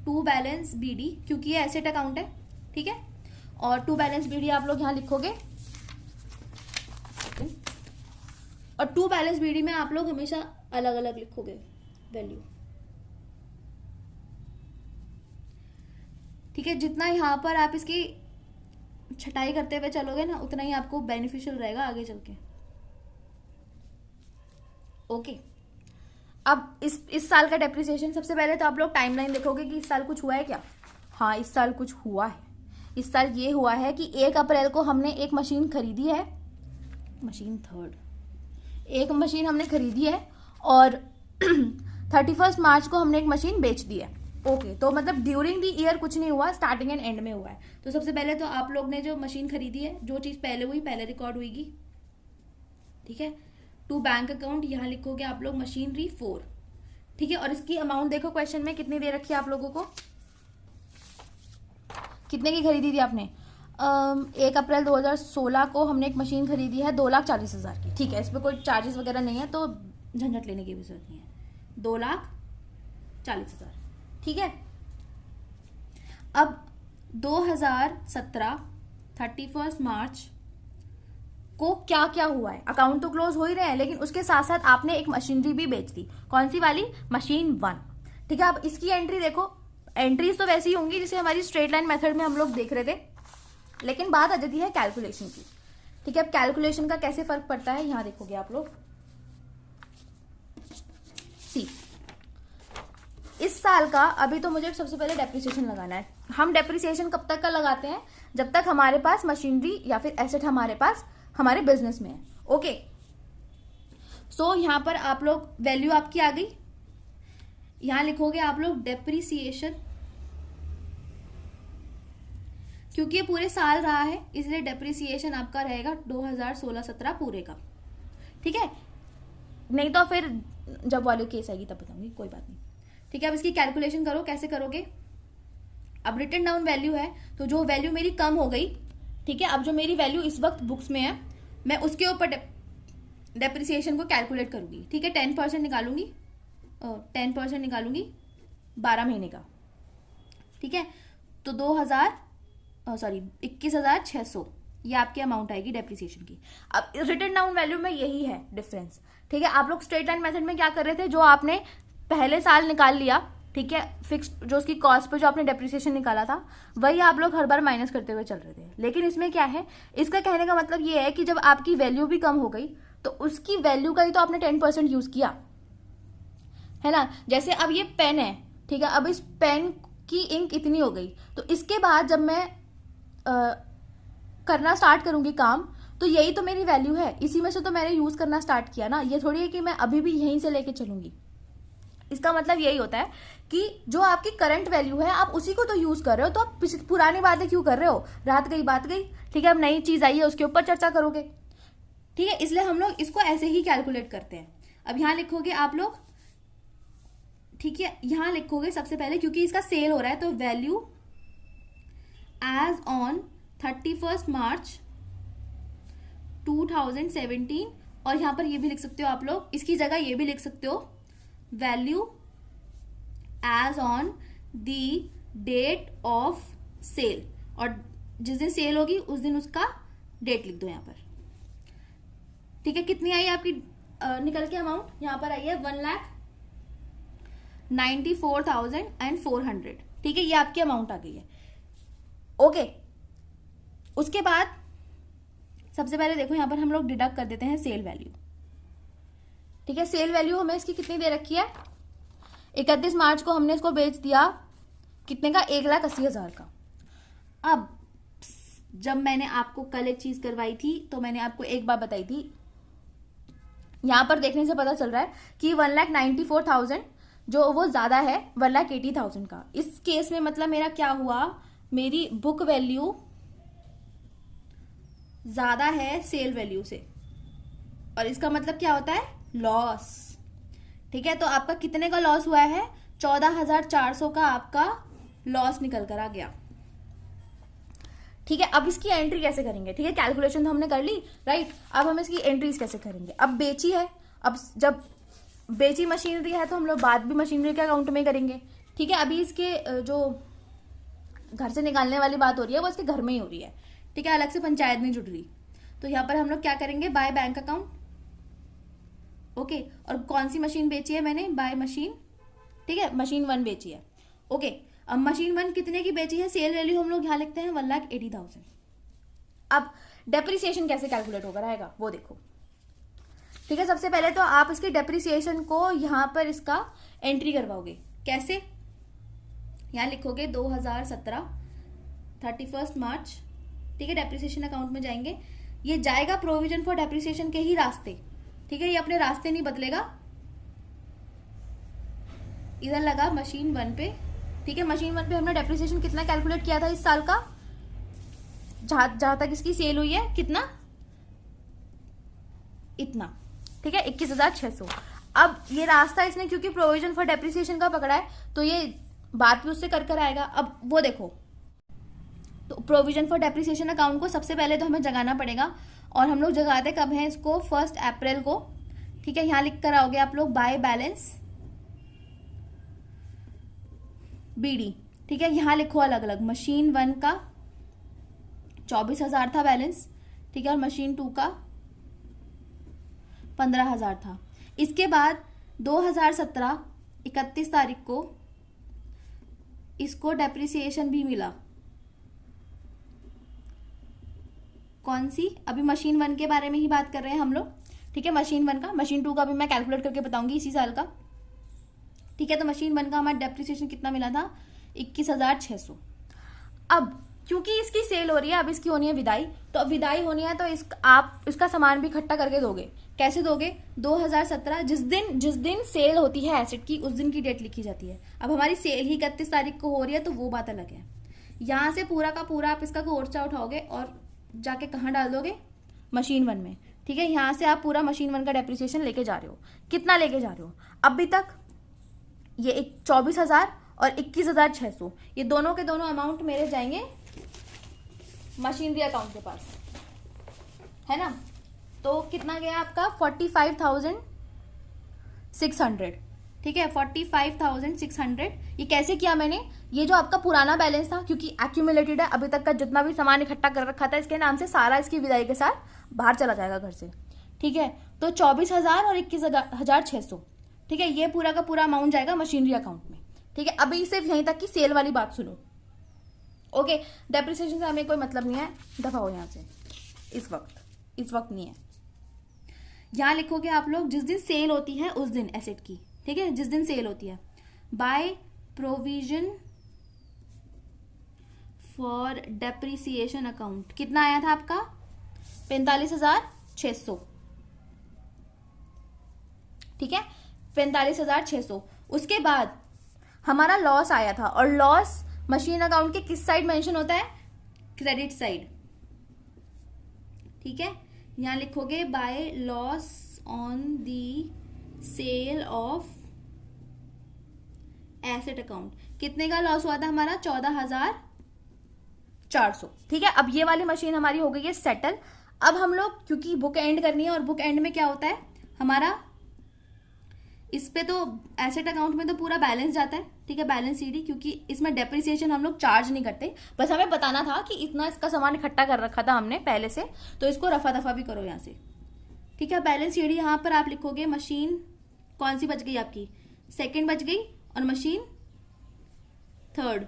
टू बैलेंस BD, क्योंकि ये एसेट अकाउंट है, ठीक है। और टू बैलेंस BD आप लोग यहाँ लिखोगे, और टू बैलेंस BD में आप लोग हमेशा अलग अलग लिखोगे वैल्यू, ठीक है। जितना यहाँ पर आप इसकी छटाई करते हुए चलोगे ना, उतना ही आपको बेनिफिशियल रहेगा आगे चल के, ओके। अब इस साल का डेप्रिसिएशन, सबसे पहले तो आप लोग टाइमलाइन देखोगे कि इस साल कुछ हुआ है क्या। हाँ, इस साल कुछ हुआ है। इस साल ये हुआ है कि 1 अप्रैल को हमने एक मशीन खरीदी है, एक मशीन हमने खरीदी है, और 31 मार्च को हमने एक मशीन बेच दी है, ओके। तो मतलब ड्यूरिंग द ईयर कुछ नहीं हुआ, स्टार्टिंग एंड एंड में हुआ है। तो सबसे पहले तो आप लोग ने जो मशीन खरीदी है, जो चीज पहले हुई पहले रिकॉर्ड हुईगी, ठीक है। टू बैंक अकाउंट यहाँ लिखोगे आप लोग मशीनरी 4, ठीक है। और इसकी अमाउंट देखो क्वेश्चन में कितनी दे रखी है आप लोगों को, कितने की खरीदी थी आपने? 1 अप्रैल 2016 को हमने एक मशीन खरीदी है 2,40,000 की, ठीक है। इस पर कोई चार्जेस वगैरह नहीं है तो झंझट लेने की भी जरूरत नहीं है। 2,40,000, ठीक है। अब 2017 31 मार्च को क्या क्या हुआ है, अकाउंट तो क्लोज हो ही रहे हैं, लेकिन उसके साथ साथ आपने एक मशीनरी भी बेच दी। कौन सी वाली? मशीन 1, ठीक है। अब इसकी एंट्री देखो, एंट्रीज तो वैसी होंगी जिसे हमारी स्ट्रेट लाइन मेथड में हम लोग देख रहे थे, लेकिन बात आ जाती है कैलकुलेशन की, ठीक है। अब कैलकुलेशन का कैसे फर्क पड़ता है यहां देखोगे आप लोग। सी, इस साल का अभी तो मुझे सबसे पहले डेप्रिसिएशन लगाना है। हम डेप्रिसिएशन कब तक का लगाते हैं? जब तक हमारे पास मशीनरी या फिर एसेट हमारे पास हमारे बिजनेस में है, ओके। सो यहां पर आप लोग वैल्यू आपकी आ गई, यहां लिखोगे आप लोग डेप्रिसिएशन, क्योंकि ये पूरे साल रहा है इसलिए डेप्रिसिएशन आपका रहेगा 2016-17 पूरे का, ठीक है। नहीं तो फिर जब वाली केस आएगी तब बताऊंगी, कोई बात नहीं, ठीक है। अब इसकी कैलकुलेशन करो, कैसे करोगे? अब रिटन डाउन वैल्यू है तो जो वैल्यू मेरी कम हो गई, ठीक है। अब जो मेरी वैल्यू इस वक्त बुक्स में है, मैं उसके ऊपर डेप्रिसिएशन को कैलकुलेट करूंगी, ठीक है। 10% निकालूंगी, 10% निकालूंगी 12 महीने का, ठीक है। तो 21,600 ये आपकी अमाउंट आएगी डेप्रिसिएशन की। अब रिटन डाउन वैल्यू में यही है डिफरेंस, ठीक है। आप लोग स्ट्रेट लाइन मेथड में क्या कर रहे थे, जो आपने पहले साल निकाल लिया, ठीक है, फिक्स जो उसकी कॉस्ट पे जो आपने डेप्रिसिएशन निकाला था, वही आप लोग हर बार माइनस करते हुए चल रहे थे। लेकिन इसमें क्या है, इसका कहने का मतलब ये है कि जब आपकी वैल्यू भी कम हो गई तो उसकी वैल्यू का ही तो आपने 10% यूज किया है ना। जैसे अब ये पेन है, ठीक है, अब इस पेन की इंक इतनी हो गई, तो इसके बाद जब मैं करना स्टार्ट करूंगी काम, तो यही तो मेरी वैल्यू है, इसी में से तो मैंने यूज करना स्टार्ट किया ना। ये थोड़ी है कि मैं अभी भी यहीं से लेके चलूंगी। इसका मतलब यही होता है कि जो आपकी करंट वैल्यू है आप उसी को तो यूज कर रहे हो, तो आप पुरानी बातें क्यों कर रहे हो? रात गई बात गई, ठीक है। अब नई चीज आई है उसके ऊपर चर्चा करोगे, ठीक है। इसलिए हम लोग इसको ऐसे ही कैलकुलेट करते हैं। अब यहां लिखोगे आप लोग, ठीक है, यहां लिखोगे सबसे पहले, क्योंकि इसका सेल हो रहा है, तो वैल्यू एज ऑन 31 मार्च 2017, और यहां पर ये भी लिख सकते हो आप लोग, इसकी जगह ये भी लिख सकते हो value as on the date of sale, और जिस दिन सेल होगी उस दिन उसका डेट लिख दो यहां पर। ठीक है, कितनी आई आपकी निकल के अमाउंट, यहां पर आई है 1,94,400। ठीक है, ये आपकी अमाउंट आ गई है। ओके, उसके बाद सबसे पहले देखो यहां पर हम लोग डिडक्ट कर देते हैं सेल वैल्यू। ठीक है, सेल वैल्यू हमें इसकी कितनी दे रखी है, 31 मार्च को हमने इसको बेच दिया कितने का, 1,80,000 का। अब जब मैंने आपको कल एक चीज करवाई थी तो मैंने आपको एक बात बताई थी, यहां पर देखने से पता चल रहा है कि 1,94,000 जो वो ज्यादा है 1,80,000 का। इस केस में मतलब मेरा क्या हुआ, मेरी बुक वैल्यू ज्यादा है सेल वैल्यू से, और इसका मतलब क्या होता है, लॉस। ठीक है, तो आपका कितने का लॉस हुआ है, 14,400 का आपका लॉस निकल कर आ गया। ठीक है, अब इसकी एंट्री कैसे करेंगे, ठीक है, कैलकुलेशन तो हमने कर ली, राइट। अब हम इसकी एंट्रीज कैसे करेंगे, अब बेची है, अब जब बेची मशीनरी है तो हम लोग बात भी मशीनरी के अकाउंट में करेंगे। ठीक है, अभी इसके जो घर से निकालने वाली बात हो रही है वो इसके घर में ही हो रही है। ठीक है, अलग से पंचायत नहीं जुड़ रही। तो यहाँ पर हम लोग क्या करेंगे, बाय बैंक अकाउंट। ओके, और कौन सी मशीन बेची है मैंने, बाय मशीन। ठीक है, मशीन 1 बेची है। ओके, अब मशीन 1 कितने की बेची है, सेल वैल्यू हम लोग यहाँ लिखते हैं 1,80,000। अब डेप्रिसिएशन कैसे कैलकुलेट होकर आएगा वो देखो। ठीक है, सबसे पहले तो आप इसकी डेप्रिसिएशन को यहां पर इसका एंट्री करवाओगे, कैसे, यहां लिखोगे 2017 31 मार्च। ठीक है, डेप्रिसिएशन अकाउंट में जाएंगे, ये जाएगा प्रोविजन फॉर डेप्रिसिएशन के ही रास्ते। ठीक है, ये अपने रास्ते नहीं बदलेगा, इधर लगा मशीन 1 पे। ठीक है, मशीन 1 पे हमने डेप्रिसिएशन कितना कैलकुलेट किया था इस साल का, जहां तक इसकी सेल हुई है, कितना, इतना। ठीक है, 21,600। अब ये रास्ता इसने क्योंकि प्रोविजन फॉर डेप्रिसिएशन का पकड़ा है तो ये बात भी उससे कर आएगा। अब वो देखो, तो प्रोविजन फॉर डेप्रिसिएशन अकाउंट को सबसे पहले तो हमें जगाना पड़ेगा, और हम लोग जगाते कब हैं इसको, 1 अप्रैल को। ठीक है, यहां लिख कर आओगे आप लोग बाय बैलेंस बीडी। ठीक है, यहां लिखो अलग अलग, मशीन 1 का 24,000 था बैलेंस। ठीक है, और मशीन 2 का 15,000 था। इसके बाद 2017 31 तारीख को इसको डेप्रिसिएशन भी मिला, कौन सी, अभी मशीन 1 के बारे में ही बात कर रहे हैं हम लोग। ठीक है, मशीन 1 का, मशीन 2 का भी मैं कैलकुलेट करके बताऊंगी इसी साल का। ठीक है, तो मशीन 1 का हमारा डेप्रिसिएशन कितना मिला था, 21,600। अब क्योंकि इसकी सेल हो रही है, अब इसकी होनी है विदाई, तो अब विदाई होनी है तो आप इसका सामान भी इकट्ठा करके दोगे। कैसे दोगे, 2017 जिस दिन सेल होती है एसेट की उस दिन की डेट लिखी जाती है। अब हमारी सेल ही 31 तारीख को हो रही है तो वो बात अलग है। यहां से पूरा का पूरा आप इसका खर्चा उठाओगे और जाके कहाँ डाल दोगे, मशीन 1 में। ठीक है, यहां से आप पूरा मशीन 1 का डेप्रिसिएशन लेके जा रहे हो, कितना लेके जा रहे हो, अभी तक ये 24,000 और 21,600, ये दोनों के दोनों अमाउंट मेरे जाएंगे मशीनरी अकाउंट के पास, है ना। तो कितना गया आपका, 45,600। ठीक है, 45,600। ये कैसे किया मैंने, ये जो आपका पुराना बैलेंस था, क्योंकि एक्यूमुलेटेड है, अभी तक का जितना भी सामान इकट्ठा कर रखा था इसके नाम से, सारा इसकी विदाई के साथ बाहर चला जाएगा घर से। ठीक है, तो 24,000 और 21,600। ठीक है, ये पूरा का पूरा अमाउंट जाएगा मशीनरी अकाउंट में। ठीक है, अभी सिर्फ यहीं तक की सेल वाली बात सुनो। ओके, डेप्रिसिएशन से हमें कोई मतलब नहीं है, दफा हो यहां से, इस वक्त नहीं है। यहां लिखोगे आप लोग जिस दिन सेल होती है उस दिन एसेट की। ठीक है, जिस दिन सेल होती है, by provision for depreciation account कितना आया था आपका, 45,600। ठीक है, 45,600। उसके बाद हमारा लॉस आया था, और लॉस मशीन अकाउंट के किस साइड मेंशन होता है, क्रेडिट साइड। ठीक है, यहां लिखोगे by loss on the sale of asset account, कितने का लॉस हुआ था हमारा? 14,400। ठीक है, अब ये वाली मशीन हमारी हो गई है सेटल। अब हम लोग क्योंकि बुक एंड करनी है, और बुक एंड में क्या होता है हमारा, इस पे तो एसेट अकाउंट में तो पूरा बैलेंस जाता है। ठीक है, बैलेंस सीडी, क्योंकि इसमें डेप्रिसिएशन हम लोग चार्ज नहीं करते। बस हमें बताना था कि इतना इसका सामान इकट्ठा कर रखा था हमने पहले से, तो इसको रफा दफा भी करो यहाँ से। ठीक है, बैलेंस सीडी यहाँ पर आप लिखोगे, मशीन कौन सी बच गई आपकी? सेकंड बच गई, और मशीन थर्ड।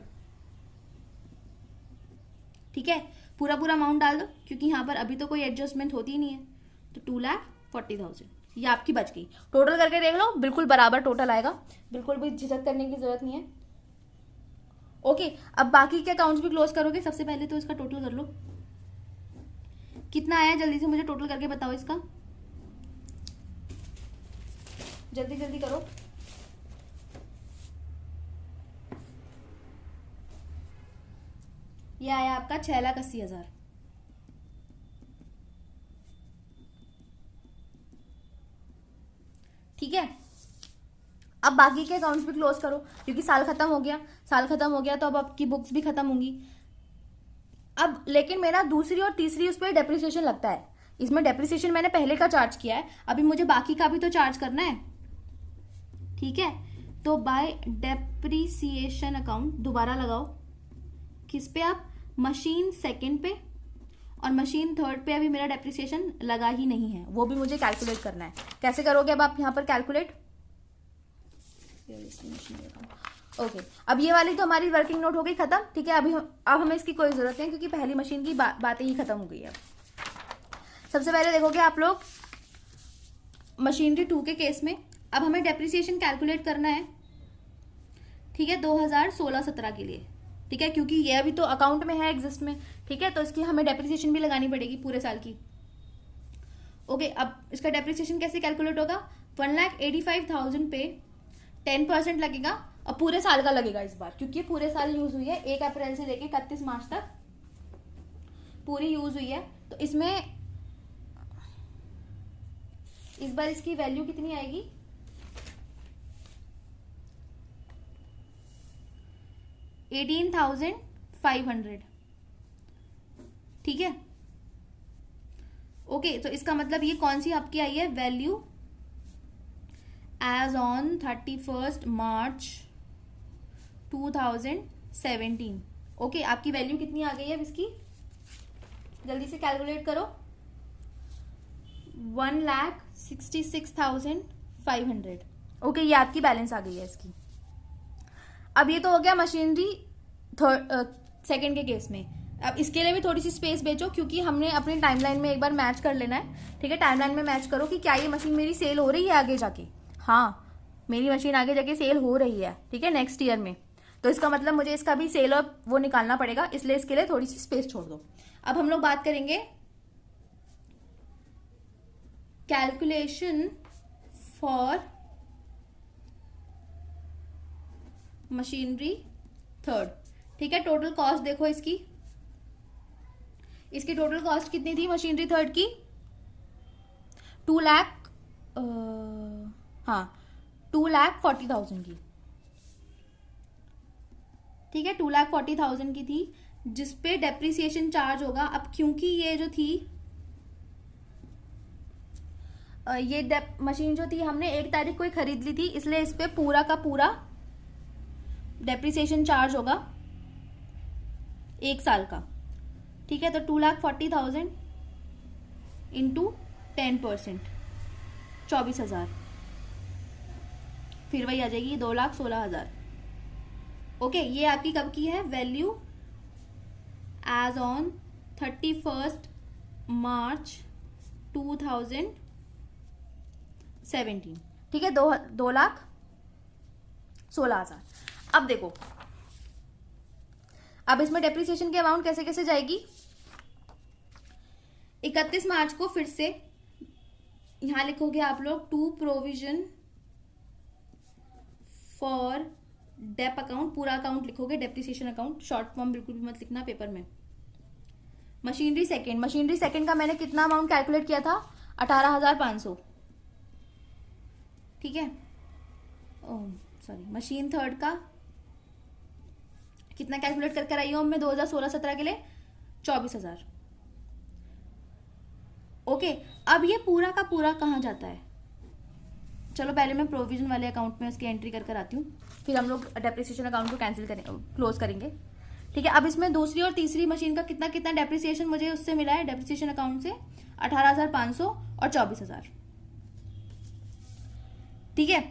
ठीक है, पूरा पूरा अमाउंट डाल दो, क्योंकि यहाँ पर अभी तो कोई एडजस्टमेंट होती ही नहीं है। तो 2,40,000 ये आपकी बच गई। टोटल करके देख लो, बिल्कुल बराबर टोटल आएगा, बिल्कुल भी झिझक करने की जरूरत नहीं है। ओके, अब बाकी के अकाउंट्स भी क्लोज करोगे। सबसे पहले तो इसका टोटल कर लो, कितना आया जल्दी से मुझे टोटल करके बताओ इसका, जल्दी जल्दी करो। ये आया आपका 6,80,000। ठीक है, अब बाकी के अकाउंट्स भी क्लोज करो, क्योंकि साल खत्म हो गया। साल खत्म हो गया तो अब आपकी बुक्स भी खत्म होंगी। अब लेकिन मेरा दूसरी और तीसरी उस पर डेप्रिसिएशन लगता है। इसमें डेप्रिसिएशन मैंने पहले का चार्ज किया है, अभी मुझे बाकी का भी तो चार्ज करना है। ठीक है, तो बाय डेप्रिसिएशन अकाउंट दोबारा लगाओ, किस पे आप? मशीन सेकंड पे, और मशीन थर्ड पे अभी मेरा डेप्रिसिएशन लगा ही नहीं है, वो भी मुझे कैलकुलेट करना है। कैसे करोगे अब आप यहाँ पर कैलकुलेट? ओके, अब ये वाली तो हमारी वर्किंग नोट हो गई खत्म। ठीक है, अब हमें इसकी कोई जरूरत नहीं, क्योंकि पहली मशीन की बातें ही खत्म हो गई है। सबसे पहले देखोगे आप लोग मशीनरी 2 के केस में, अब हमें डेप्रिसिएशन कैलकुलेट करना है। ठीक है, 2016-17 के लिए। ठीक है, क्योंकि ये अभी तो अकाउंट में है, एग्जिस्ट में। ठीक है, तो इसकी हमें डेप्रिसिएशन भी लगानी पड़ेगी पूरे साल की। ओके, अब इसका डेप्रिसिएशन कैसे कैलकुलेट होगा? 1,85,000 पे 10% लगेगा, और पूरे साल का लगेगा इस बार, क्योंकि पूरे साल यूज हुई है, 1 अप्रैल से लेके 31 मार्च तक पूरी यूज हुई है। तो इसमें इस बार इसकी वैल्यू कितनी आएगी? 18,500। ठीक है, ओके, तो इसका मतलब ये कौन सी आपकी आई है value? As on 31 March 2017। Okay, आपकी वैल्यू कितनी आ गई है इसकी? जल्दी से कैलकुलेट करो। 1,66,500। ओके, ये आपकी बैलेंस आ गई है इसकी। अब ये तो हो गया मशीनरी सेकंड के केस में। अब इसके लिए भी थोड़ी सी स्पेस बेचो, क्योंकि हमने अपनी टाइमलाइन में एक बार मैच कर लेना है। ठीक है, टाइमलाइन में मैच करो कि क्या ये मशीन मेरी सेल हो रही है आगे जाके। हाँ, मेरी मशीन आगे जाके सेल हो रही है। ठीक है, नेक्स्ट ईयर में। तो इसका मतलब मुझे इसका भी सेल और वो निकालना पड़ेगा, इसलिए इसके लिए थोड़ी सी स्पेस छोड़ दो। अब हम लोग बात करेंगे कैलकुलेशन फॉर मशीनरी थर्ड। ठीक है, टोटल कॉस्ट देखो इसकी टोटल कॉस्ट कितनी थी मशीनरी थर्ड की? 2,40,000 की। ठीक है, 2,40,000 की थी, जिसपे डेप्रिसिएशन चार्ज होगा। अब क्योंकि ये जो थी ये मशीन जो थी हमने 1 तारीख को ही खरीद ली थी, इसलिए इस पे पूरा का पूरा डेप्रिसिएशन चार्ज होगा 1 साल का। ठीक है, तो 2,40,000 इंटू 10%, 24,000, फिर वही आ जाएगी 2,16,000। ओके, ये आपकी कब की है वैल्यू? As on 31 March 2017। ठीक है, 2,16,000। अब देखो, अब इसमें डेप्रिसिएशन की अमाउंट कैसे कैसे जाएगी? 31 मार्च को फिर से यहां लिखोगे आप लोग to provision for dep account, पूरा अकाउंट लिखोगे, डेप्रिसिएशन अकाउंट, शॉर्ट फॉर्म बिल्कुल भी मत लिखना पेपर में। मशीनरी सेकंड का मैंने कितना अमाउंट कैलकुलेट किया था? 18,500। ठीक है, सॉरी मशीन थर्ड का कितना कैलकुलेट करके आई हूँ मैं 2016-17 के लिए 24,000। ओके, अब ये पूरा का पूरा कहाँ जाता है, चलो पहले मैं प्रोविजन वाले अकाउंट में उसकी एंट्री कर आती हूँ, फिर हम लोग डेप्रिसिएशन अकाउंट को कैंसिल करें, क्लोज करेंगे। ठीक है, अब इसमें दूसरी और तीसरी मशीन का कितना कितना डेप्रिसिएशन मुझे उससे मिला है, डेप्रिसिएशन अकाउंट से 18,500 और 24,000। ठीक है,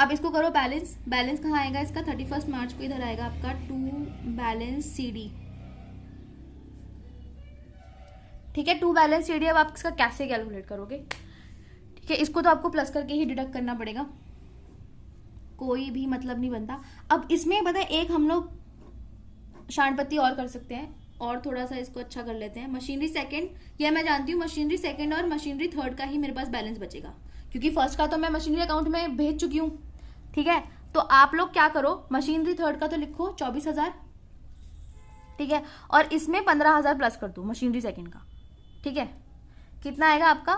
अब इसको करो बैलेंस। बैलेंस कहाँ आएगा इसका, 31 मार्च को इधर आएगा आपका टू बैलेंस CD। ठीक है, टू बैलेंस CD। अब आप इसका कैसे कैलकुलेट करोगे, ठीक है, इसको तो आपको प्लस करके ही डिडक्ट करना पड़ेगा, कोई भी मतलब नहीं बनता। अब इसमें पता है एक हम लोग शांतपत्ती और कर सकते हैं, और थोड़ा सा इसको अच्छा कर लेते हैं। मशीनरी सेकंड, यह मैं जानती हूँ मशीनरी सेकंड और मशीनरी थर्ड का ही मेरे पास बैलेंस बचेगा, क्योंकि फर्स्ट का तो मैं मशीनरी अकाउंट में भेज चुकी हूँ। ठीक है, तो आप लोग क्या करो, मशीनरी थर्ड का तो लिखो 24,000। ठीक है, और इसमें 15,000 प्लस कर दो मशीनरी सेकंड का। ठीक है, कितना आएगा आपका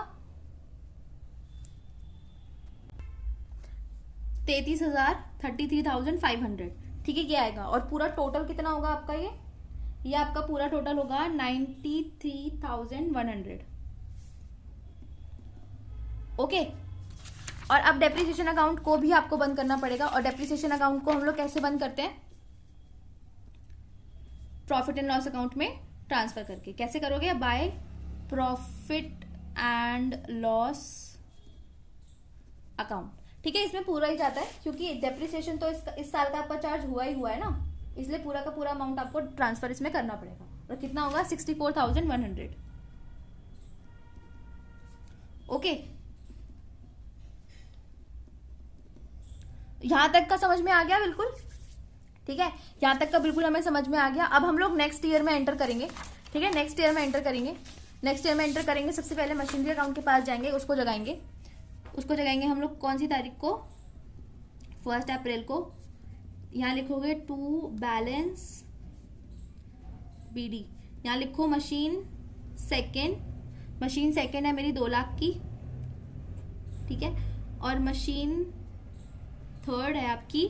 33,500। ठीक है, ये आएगा, और पूरा टोटल कितना होगा आपका, ये आपका पूरा टोटल होगा 93,100। ओके, और अब डेप्रिसिएशन अकाउंट को भी आपको बंद करना पड़ेगा, और डेप्रिसिएशन अकाउंट को हम लोग कैसे बंद करते हैं, प्रॉफिट एंड लॉस अकाउंट में ट्रांसफर करके। कैसे करोगे, by profit and loss account. ठीक है, इसमें पूरा ही जाता है, क्योंकि डेप्रिसिएशन तो इस साल का आपका चार्ज हुआ है ना, इसलिए पूरा का पूरा अमाउंट आपको ट्रांसफर इसमें करना पड़ेगा। और कितना होगा 64,100। ओके, यहां तक का समझ में आ गया बिल्कुल। ठीक है, यहां तक का बिल्कुल हमें समझ में आ गया। अब हम लोग नेक्स्ट ईयर में एंटर करेंगे। ठीक है, नेक्स्ट ईयर में एंटर करेंगे। सबसे पहले मशीनरी अकाउंट के पास जाएंगे, उसको जगाएंगे हम लोग कौन सी तारीख को, 1 अप्रैल को। यहाँ लिखोगे टू बैलेंस BD, यहाँ लिखो मशीन सेकेंड है मेरी 2 लाख की। ठीक है, और मशीन थर्ड है आपकी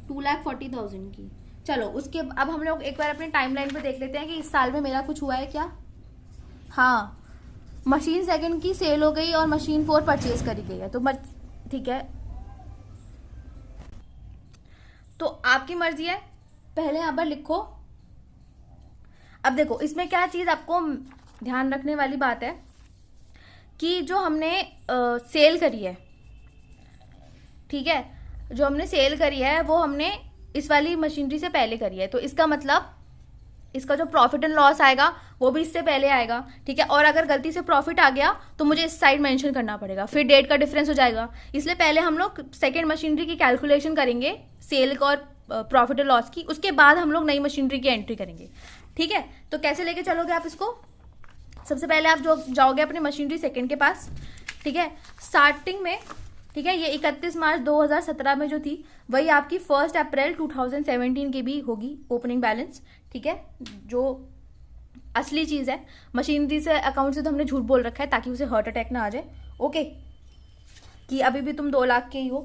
2,40,000 की। चलो उसके अब हम लोग एक बार अपने टाइमलाइन पे देख लेते हैं कि इस साल में मेरा कुछ हुआ है क्या। हाँ, मशीन सेकंड की सेल हो गई और मशीन 4 परचेज करी गई है, तो ठीक है, तो आपकी मर्जी है, पहले यहाँ पर लिखो। अब देखो इसमें क्या चीज आपको ध्यान रखने वाली बात है कि जो हमने सेल करी है, ठीक है, जो हमने सेल करी है वो हमने इस वाली मशीनरी से पहले करी है, तो इसका मतलब इसका जो प्रॉफिट एंड लॉस आएगा वो भी इससे पहले आएगा। ठीक है, और अगर गलती से प्रॉफिट आ गया तो मुझे इस साइड मेंशन करना पड़ेगा, फिर डेट का डिफरेंस हो जाएगा। इसलिए पहले हम लोग सेकेंड मशीनरी की कैलकुलेशन करेंगे, सेल और प्रॉफिट एंड लॉस की, उसके बाद हम लोग नई मशीनरी की एंट्री करेंगे। ठीक है, तो कैसे लेके चलोगे आप इसको, सबसे पहले आप जो जाओगे अपने मशीनरी सेकेंड के पास। ठीक है, स्टार्टिंग में, ठीक है, ये 31 मार्च 2017 में जो थी वही आपकी 1 अप्रैल 2017 की भी होगी ओपनिंग बैलेंस। ठीक है, जो असली चीज है, मशीनरी से अकाउंट से तो हमने झूठ बोल रखा है ताकि उसे हार्ट अटैक ना आ जाए। ओके, कि अभी भी तुम 2 लाख के ही हो।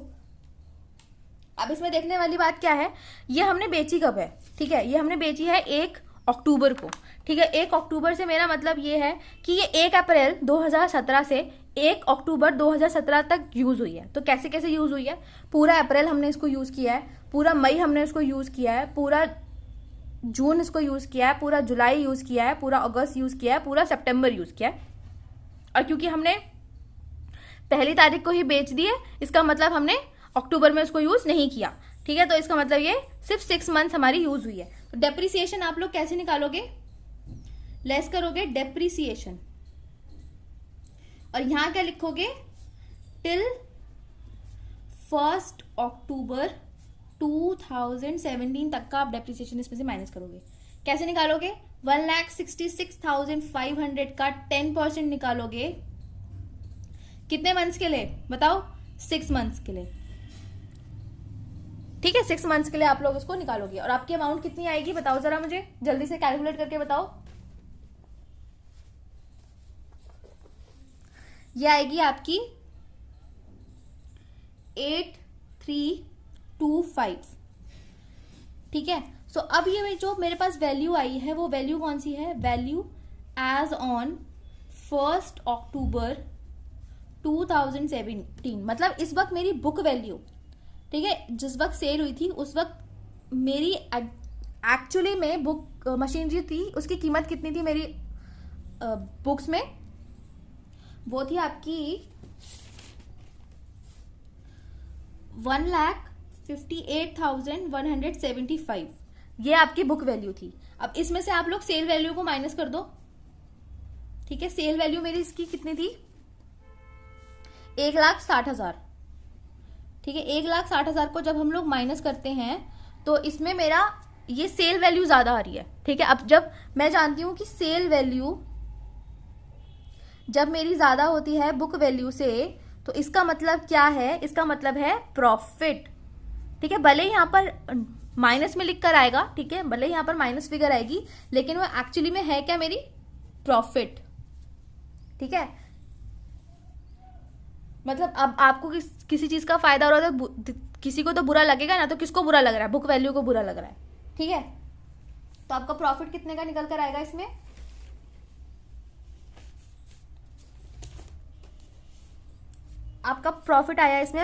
अब इसमें देखने वाली बात क्या है, ये हमने बेची कब है। ठीक है, ये हमने बेची है 1 अक्टूबर को। ठीक है, 1 अक्टूबर से मेरा मतलब ये है कि ये 1 अप्रैल 2017 से 1 अक्टूबर 2017 तक यूज हुई है। तो कैसे कैसे यूज हुई है, पूरा अप्रैल हमने इसको यूज किया है, पूरा मई हमने इसको यूज किया है, पूरा जून इसको यूज किया है, पूरा जुलाई यूज किया है, पूरा अगस्त यूज किया है, पूरा सितंबर यूज किया है। और क्योंकि हमने 1 तारीख को ही बेच दिए, इसका मतलब हमने अक्टूबर में इसको यूज नहीं किया। ठीक है, तो इसका मतलब ये सिर्फ 6 मंथ हमारी यूज हुई है। तो डेप्रिसिएशन आप लोग कैसे निकालोगे, लेस करोगे डेप्रिसिएशन, और यहां क्या लिखोगे, टिल 1 अक्टूबर 2017 तक का आप डेप्रिसिएशन इसमें से माइनस करोगे। कैसे निकालोगे, 1,66,500 का 10% निकालोगे। कितने मंथ्स के लिए बताओ, 6 मंथ्स के लिए। ठीक है, 6 मंथ्स के लिए आप लोग इसको निकालोगे, और आपकी अमाउंट कितनी आएगी बताओ जरा, मुझे जल्दी से कैलकुलेट करके बताओ। ये आएगी आपकी 8325, ठीक है। सो अब ये जो मेरे पास वैल्यू आई है वो वैल्यू कौन सी है, वैल्यू एज ऑन 1 अक्टूबर 2017, मतलब इस वक्त मेरी बुक वैल्यू, ठीक है, जिस वक्त सेल हुई थी उस वक्त मेरी एक्चुअली में बुक मशीनरी थी, उसकी कीमत कितनी थी मेरी बुक्स में, वो थी आपकी 1,58,175, ये आपकी बुक वैल्यू थी। अब इसमें से आप लोग सेल वैल्यू को माइनस कर दो, ठीक है। सेल वैल्यू मेरी इसकी कितनी थी, 1,60,000, ठीक है। 1,60,000 को जब हम लोग माइनस करते हैं तो इसमें मेरा ये सेल वैल्यू ज्यादा आ रही है, ठीक है। अब जब मैं जानती हूं कि सेल वैल्यू जब मेरी ज्यादा होती है बुक वैल्यू से, तो इसका मतलब क्या है, इसका मतलब है प्रॉफिट, ठीक है। भले ही यहां पर माइनस में लिख कर आएगा, ठीक है, भले ही यहां पर माइनस फिगर आएगी, लेकिन वो एक्चुअली में है क्या, मेरी प्रॉफिट, ठीक है। मतलब अब आपको किसी चीज का फायदा हो रहा है तो किसी को तो बुरा लगेगा ना, तो किसको बुरा लग रहा है, बुक वैल्यू को बुरा लग रहा है, ठीक है। तो आपका प्रॉफिट कितने का निकल कर आएगा इसमें, आपका प्रॉफिट आया इसमें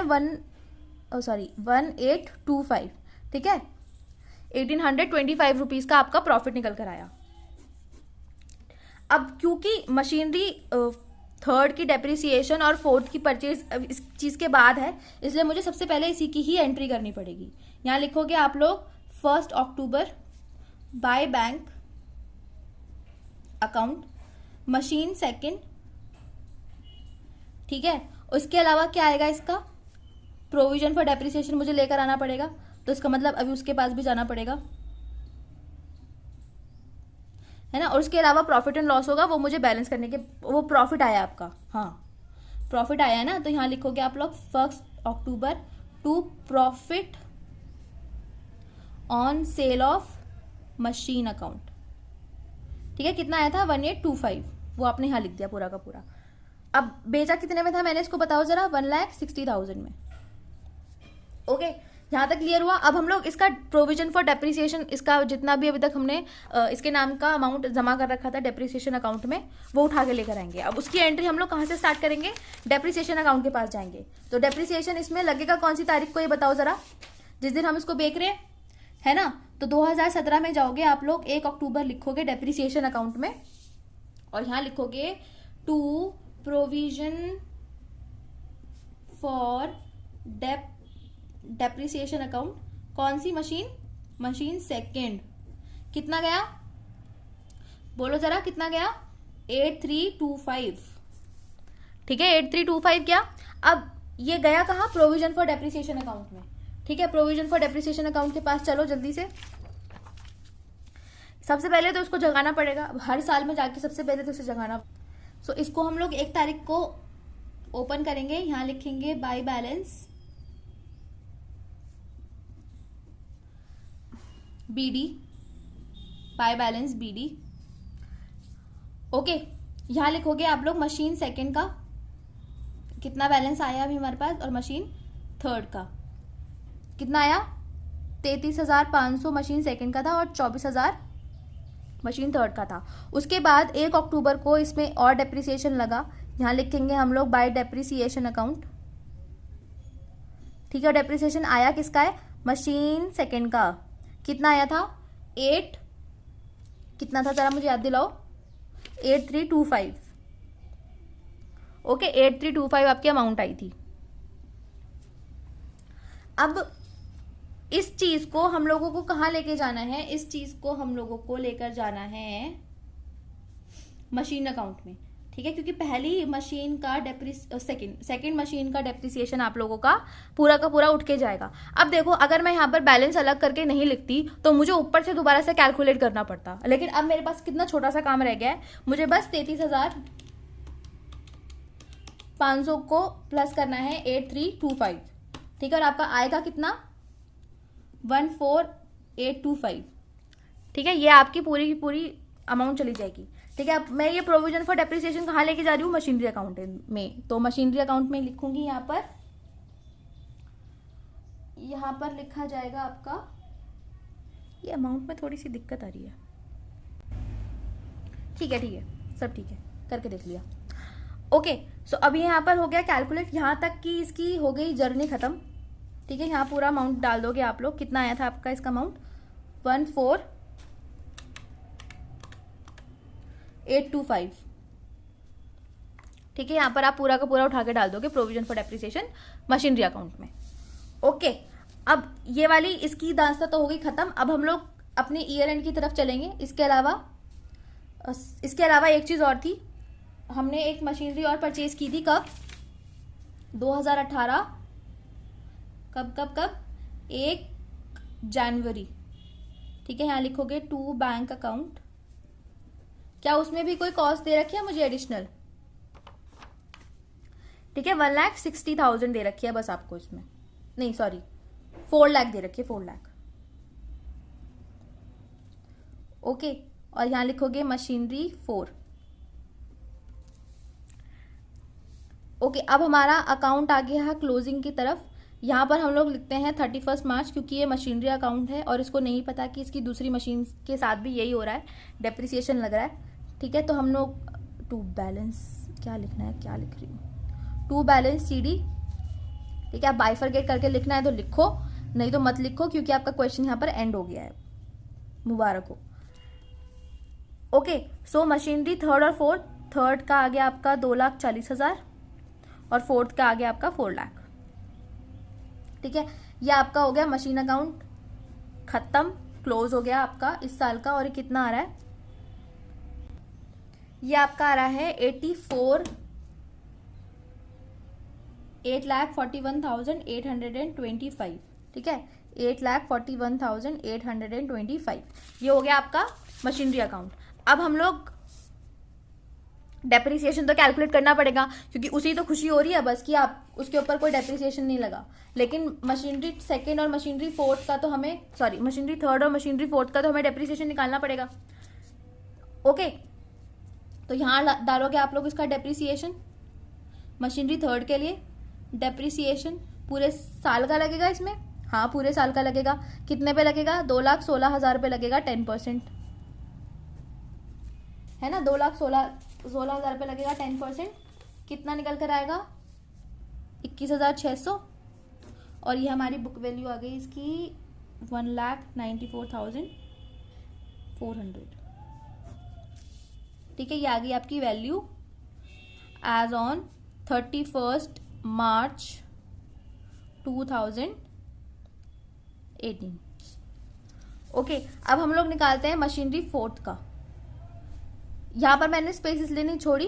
1825, ठीक है। 1825 रुपीज का आपका प्रॉफिट निकल कर आया। अब क्योंकि मशीनरी थर्ड की डेप्रिसिएशन और फोर्थ की परचेज इस चीज के बाद है, इसलिए मुझे सबसे पहले इसी की ही एंट्री करनी पड़ेगी। यहां लिखोगे आप लोग 1 October by bank account machine second, ठीक है। उसके अलावा क्या आएगा, इसका प्रोविजन फॉर डेप्रिसिएशन मुझे लेकर आना पड़ेगा, तो इसका मतलब अभी उसके पास भी जाना पड़ेगा, है ना। और उसके अलावा प्रॉफिट एंड लॉस होगा, वो मुझे बैलेंस करने के, वो प्रॉफिट आया आपका, हाँ प्रॉफिट आया है ना, तो यहां लिखोगे आप लोग 1 October to profit on sale of machine account, ठीक है। कितना आया था 1825, वो आपने यहां लिख दिया पूरा का पूरा। अब बेचा कितने में था मैंने, इसको बताओ जरा, 1,60,000 में, ओके। यहां तक क्लियर हुआ। अब हम लोग इसका प्रोविजन फॉर डेप्रिसिएशन, इसका जितना भी अभी तक हमने इसके नाम का अमाउंट जमा कर रखा था डेप्रिसिएशन अकाउंट में, वो उठा के लेकर आएंगे। अब उसकी एंट्री हम लोग कहां से स्टार्ट करेंगे, डेप्रिसिएशन अकाउंट के पास जाएंगे। तो डेप्रिसिएशन इसमें लगेगा कौन सी तारीख को, ये बताओ जरा, जिस दिन हम इसको बेच रहे हैं, है ना। तो 2017 में जाओगे आप लोग, 1 अक्टूबर लिखोगे डेप्रिसिएशन अकाउंट में, और यहां लिखोगे to provision for depreciation account, कौन सी मशीन, मशीन सेकंड। कितना गया बोलो जरा, कितना गया, 8325, ठीक है। 8325 क्या, अब ये गया कहाँ, प्रोविजन फॉर डेप्रिसिएशन अकाउंट में, ठीक है। प्रोविजन फॉर डेप्रिसिएशन अकाउंट के पास चलो जल्दी से। सबसे पहले तो उसको जगाना पड़ेगा, हर साल में जाके सबसे पहले तो उसे जगाना। सो इसको हम लोग 1 तारीख को ओपन करेंगे, यहां लिखेंगे by balance BD, by balance BD, okay. यहां लिखोगे आप लोग मशीन सेकंड का कितना बैलेंस आया अभी हमारे पास, और मशीन थर्ड का कितना आया, 33,500 मशीन सेकंड का था और 24,000 मशीन थर्ड का था। उसके बाद 1 अक्टूबर को इसमें और डेप्रिसिएशन लगा, यहां लिखेंगे हम लोग बाय डेप्रिसिएशन अकाउंट, ठीक है। डेप्रिसिएशन आया किसका है, मशीन सेकंड का, कितना आया था, 8 कितना था जरा मुझे याद दिलाओ, 8325, ओके। 8325 आपकी अमाउंट आई थी। अब इस चीज को हम लोगों को कहां लेके जाना है, इस चीज को हम लोगों को लेकर जाना है मशीन अकाउंट में, ठीक है। क्योंकि पहली मशीन का सेकंड मशीन का डेप्रिसिएशन आप लोगों का पूरा उठ के जाएगा। अब देखो, अगर मैं यहाँ पर बैलेंस अलग करके नहीं लिखती तो मुझे ऊपर से दोबारा से कैलकुलेट करना पड़ता, लेकिन अब मेरे पास कितना छोटा सा काम रह गया है, मुझे बस 33,500 को प्लस करना है 8325, ठीक है। और आपका आएगा कितना, 14,825, ठीक है। ये आपकी पूरी की पूरी अमाउंट चली जाएगी, ठीक है। अब मैं ये प्रोविजन फॉर डेप्रिसिएशन कहाँ लेके जा रही हूँ, मशीनरी अकाउंट में, तो मशीनरी अकाउंट में लिखूंगी यहाँ पर यहाँ पर लिखा जाएगा आपका, ये अमाउंट में थोड़ी सी दिक्कत आ रही है, ठीक है सब ठीक है, करके देख लिया। ओके सो अभी यहाँ पर हो गया कैलकुलेट, यहाँ तक कि इसकी हो गई जर्नी ख़त्म। ठीक है, यहाँ पूरा अमाउंट डाल दोगे आप लोग। कितना आया था आपका इसका अमाउंट? 14,825। ठीक है, यहाँ पर आप पूरा का पूरा उठा के डाल दोगे provision for depreciation machinery account में। ओके, अब ये वाली इसकी दास्ता तो हो गई खत्म। अब हम लोग अपने ईयर एंड की तरफ चलेंगे। इसके अलावा एक चीज़ और थी, हमने एक मशीनरी और परचेज की थी। कब? 2018। कब 1 जनवरी। ठीक है, यहाँ लिखोगे टू बैंक अकाउंट। क्या उसमें भी कोई कॉस्ट दे रखी है मुझे एडिशनल? ठीक है, 1,60,000 दे रखी है बस आपको इसमें, नहीं सॉरी 4 लाख दे रखी है, 4 लाख। ओके, और यहाँ लिखोगे मशीनरी 4। ओके, अब हमारा अकाउंट आ गया है क्लोजिंग की तरफ। यहाँ पर हम लोग लिखते हैं 31 मार्च, क्योंकि ये मशीनरी अकाउंट है और इसको नहीं पता कि इसकी दूसरी मशीन के साथ भी यही हो रहा है, डेप्रिसिएशन लग रहा है। ठीक है, तो हम लोग टू बैलेंस क्या लिखना है, क्या लिख रही हूँ, टू बैलेंस CD। ठीक है, आप बाइफरगेट करके लिखना है तो लिखो, नहीं तो मत लिखो, क्योंकि आपका क्वेश्चन यहाँ पर एंड हो गया है। मुबारक हो। ओके, सो मशीनरी थर्ड और फोर्थ, थर्ड का आ गया आपका 2,40,000 और फोर्थ का आ गया आपका 4 लाख। ठीक है, ये आपका हो गया मशीन अकाउंट खत्म, क्लोज हो गया आपका इस साल का। और ये कितना आ रहा है? ये आपका आ रहा है 8,41,825। ठीक है, 8,41,825 ये हो गया आपका मशीनरी अकाउंट। अब हम लोग डेप्रिसिएशन तो कैलकुलेट करना पड़ेगा, क्योंकि उसी तो खुशी हो रही है बस कि आप उसके ऊपर कोई डेप्रिसिएशन नहीं लगा। लेकिन मशीनरी सेकेंड और मशीनरी फोर्थ का तो हमें, सॉरी मशीनरी थर्ड और मशीनरी फोर्थ का तो हमें डेप्रिसिएशन निकालना पड़ेगा। ओके, तो यहाँ डालोगे आप लोग इसका डेप्रिसिएशन। मशीनरी थर्ड के लिए डेप्रिसिएशन पूरे साल का लगेगा इसमें, हाँ पूरे साल का लगेगा। कितने पे लगेगा? 2,16,000 पे लगेगा, 10% है ना। 2,16,000 पे लगेगा 10%। कितना निकल कर आएगा? 21,600। और ये हमारी बुक वैल्यू आ गई इसकी 1,94,400। ठीक है, ये आ गई आपकी value as on 31 March 2018। Okay, अब हम लोग निकालते हैं मशीनरी फोर्थ का। यहां पर मैंने स्पेस इसलिए नहीं छोड़ी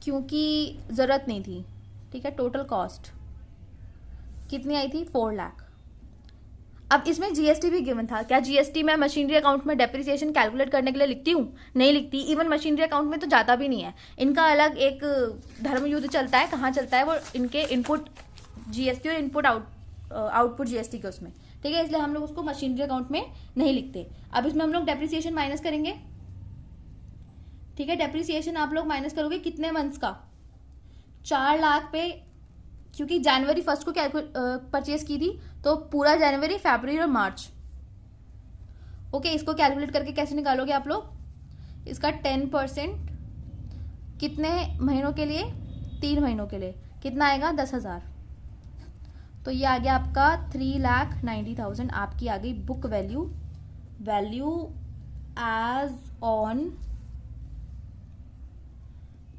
क्योंकि जरूरत नहीं थी। ठीक है, टोटल कॉस्ट कितनी आई थी? 4 लाख। अब इसमें GST भी गिवन था। क्या GST मैं मशीनरी अकाउंट में डेप्रिसिएशन कैलकुलेट करने के लिए लिखती हूँ? नहीं लिखती। इवन मशीनरी अकाउंट में तो जाता भी नहीं है। इनका अलग एक धर्म युद्ध चलता है। कहाँ चलता है वो? इनके इनपुट GST और इनपुट आउटपुट GST के उसमें। ठीक है, इसलिए हम लोग उसको मशीनरी अकाउंट में नहीं लिखते। अब इसमें हम लोग डेप्रिसिएशन माइनस करेंगे। ठीक है, डेप्रिसिएशन आप लोग माइनस करोगे कितने मंथ्स का? 4 लाख पे, क्योंकि जनवरी 1 को परचेज की थी तो पूरा जनवरी, फरवरी और मार्च। ओके, इसको कैलकुलेट करके कैसे निकालोगे आप लोग? इसका 10% कितने महीनों के लिए? 3 महीनों के लिए। कितना आएगा? 10,000। तो ये आ गया आपका 3,90,000। आपकी आ गई book value as on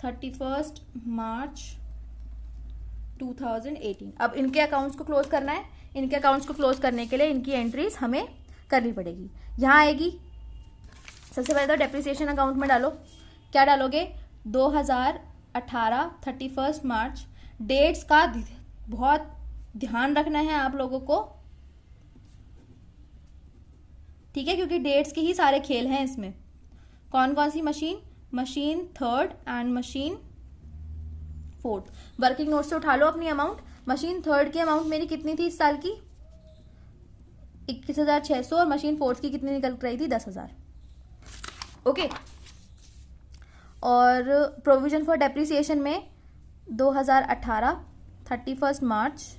31 March 2018। अब इनके अकाउंट्स को क्लोज करना है। इनके अकाउंट्स को क्लोज करने के लिए इनकी एंट्रीज हमें करनी पड़ेगी। यहाँ आएगी सबसे पहले तो डेप्रिसिएशन अकाउंट में डालो। क्या डालोगे? 2018 31 मार्च। डेट्स का बहुत ध्यान रखना है आप लोगों को, ठीक है, क्योंकि डेट्स के ही सारे खेल हैं इसमें। कौन कौन सी machine? Machine third and machine fourth. Working note से उठा लो अपनी अमाउंट। मशीन थर्ड की अमाउंट मेरी कितनी थी इस साल की? 21,600। और मशीन फोर्थ की कितनी निकल रही थी? 10,000। ओके, और प्रोविजन फॉर डेप्रिसिएशन में 2018 31 मार्च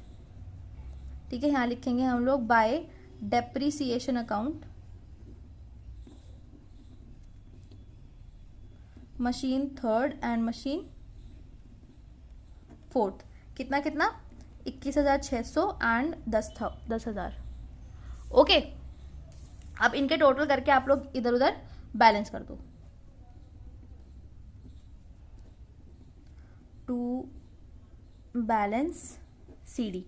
ठीक है, यहाँ लिखेंगे हम लोग bye depreciation account machine third and machine fourth. कितना कितना 21,600 एंड 10,000। ओके, अब इनके टोटल करके आप लोग इधर उधर बैलेंस कर दो। टू बैलेंस सीडी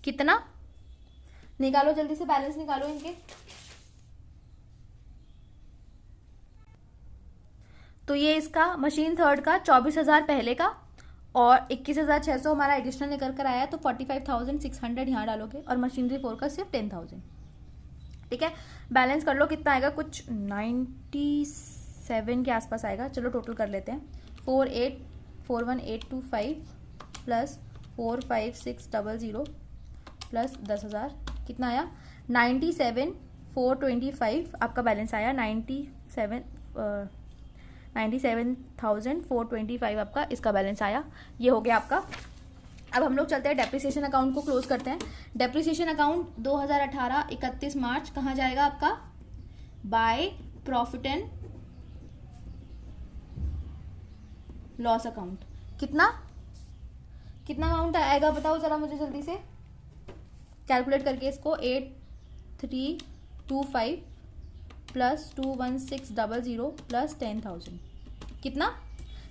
कितना निकालो, जल्दी से बैलेंस निकालो इनके। तो ये इसका मशीन थर्ड का 24,000 पहले का और 21,600 हमारा एडिशनल निकल कर आया, तो 45,600 यहाँ डालोगे और मशीनरी फोर का सिर्फ 10,000। ठीक है, बैलेंस कर लो कितना आएगा, कुछ 97 के आसपास आएगा। चलो टोटल कर लेते हैं। 4841,825 प्लस 45600 प्लस 10,000 कितना आया 97,425 आपका बैलेंस आया। 97,425 आपका इसका बैलेंस आया। ये हो गया आपका। अब हम लोग चलते हैं डेप्रिसिएशन अकाउंट को क्लोज करते हैं। डेप्रिसिएशन अकाउंट 2018 31 मार्च कहाँ जाएगा आपका, by profit and loss account. कितना अमाउंट आएगा बताओ जरा मुझे जल्दी से कैलकुलेट करके इसको। 8325 प्लस 21600 प्लस 10,000 कितना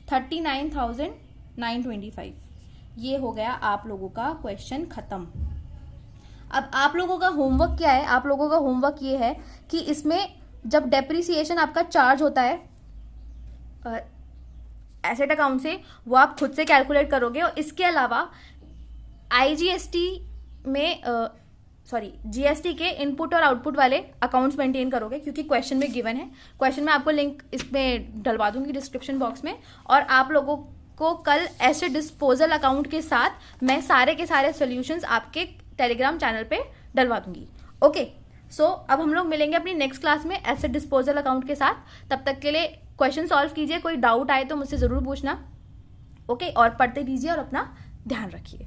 39,925। ये हो गया आप लोगों का क्वेश्चन खत्म। अब आप लोगों का होमवर्क क्या है, आप लोगों का होमवर्क ये है कि इसमें जब डेप्रिसिएशन आपका चार्ज होता है एसेट अकाउंट से, वो आप खुद से कैलकुलेट करोगे। और इसके अलावा आईजीएसटी में जीएसटी के इनपुट और आउटपुट वाले अकाउंट्स मेंटेन करोगे, क्योंकि क्वेश्चन में गिवन है। क्वेश्चन में आपको लिंक इसमें डलवा दूंगी डिस्क्रिप्शन बॉक्स में। और आप लोगों को कल एसेट डिस्पोजल अकाउंट के साथ मैं सारे के सारे सॉल्यूशंस आपके टेलीग्राम चैनल पे डलवा दूंगी। ओके, सो अब हम लोग मिलेंगे अपनी नेक्स्ट क्लास में एसेट डिस्पोजल अकाउंट के साथ। तब तक के लिए क्वेश्चन सॉल्व कीजिए, कोई डाउट आए तो मुझसे ज़रूर पूछना। ओके, और पढ़ते रहिए और अपना ध्यान रखिए।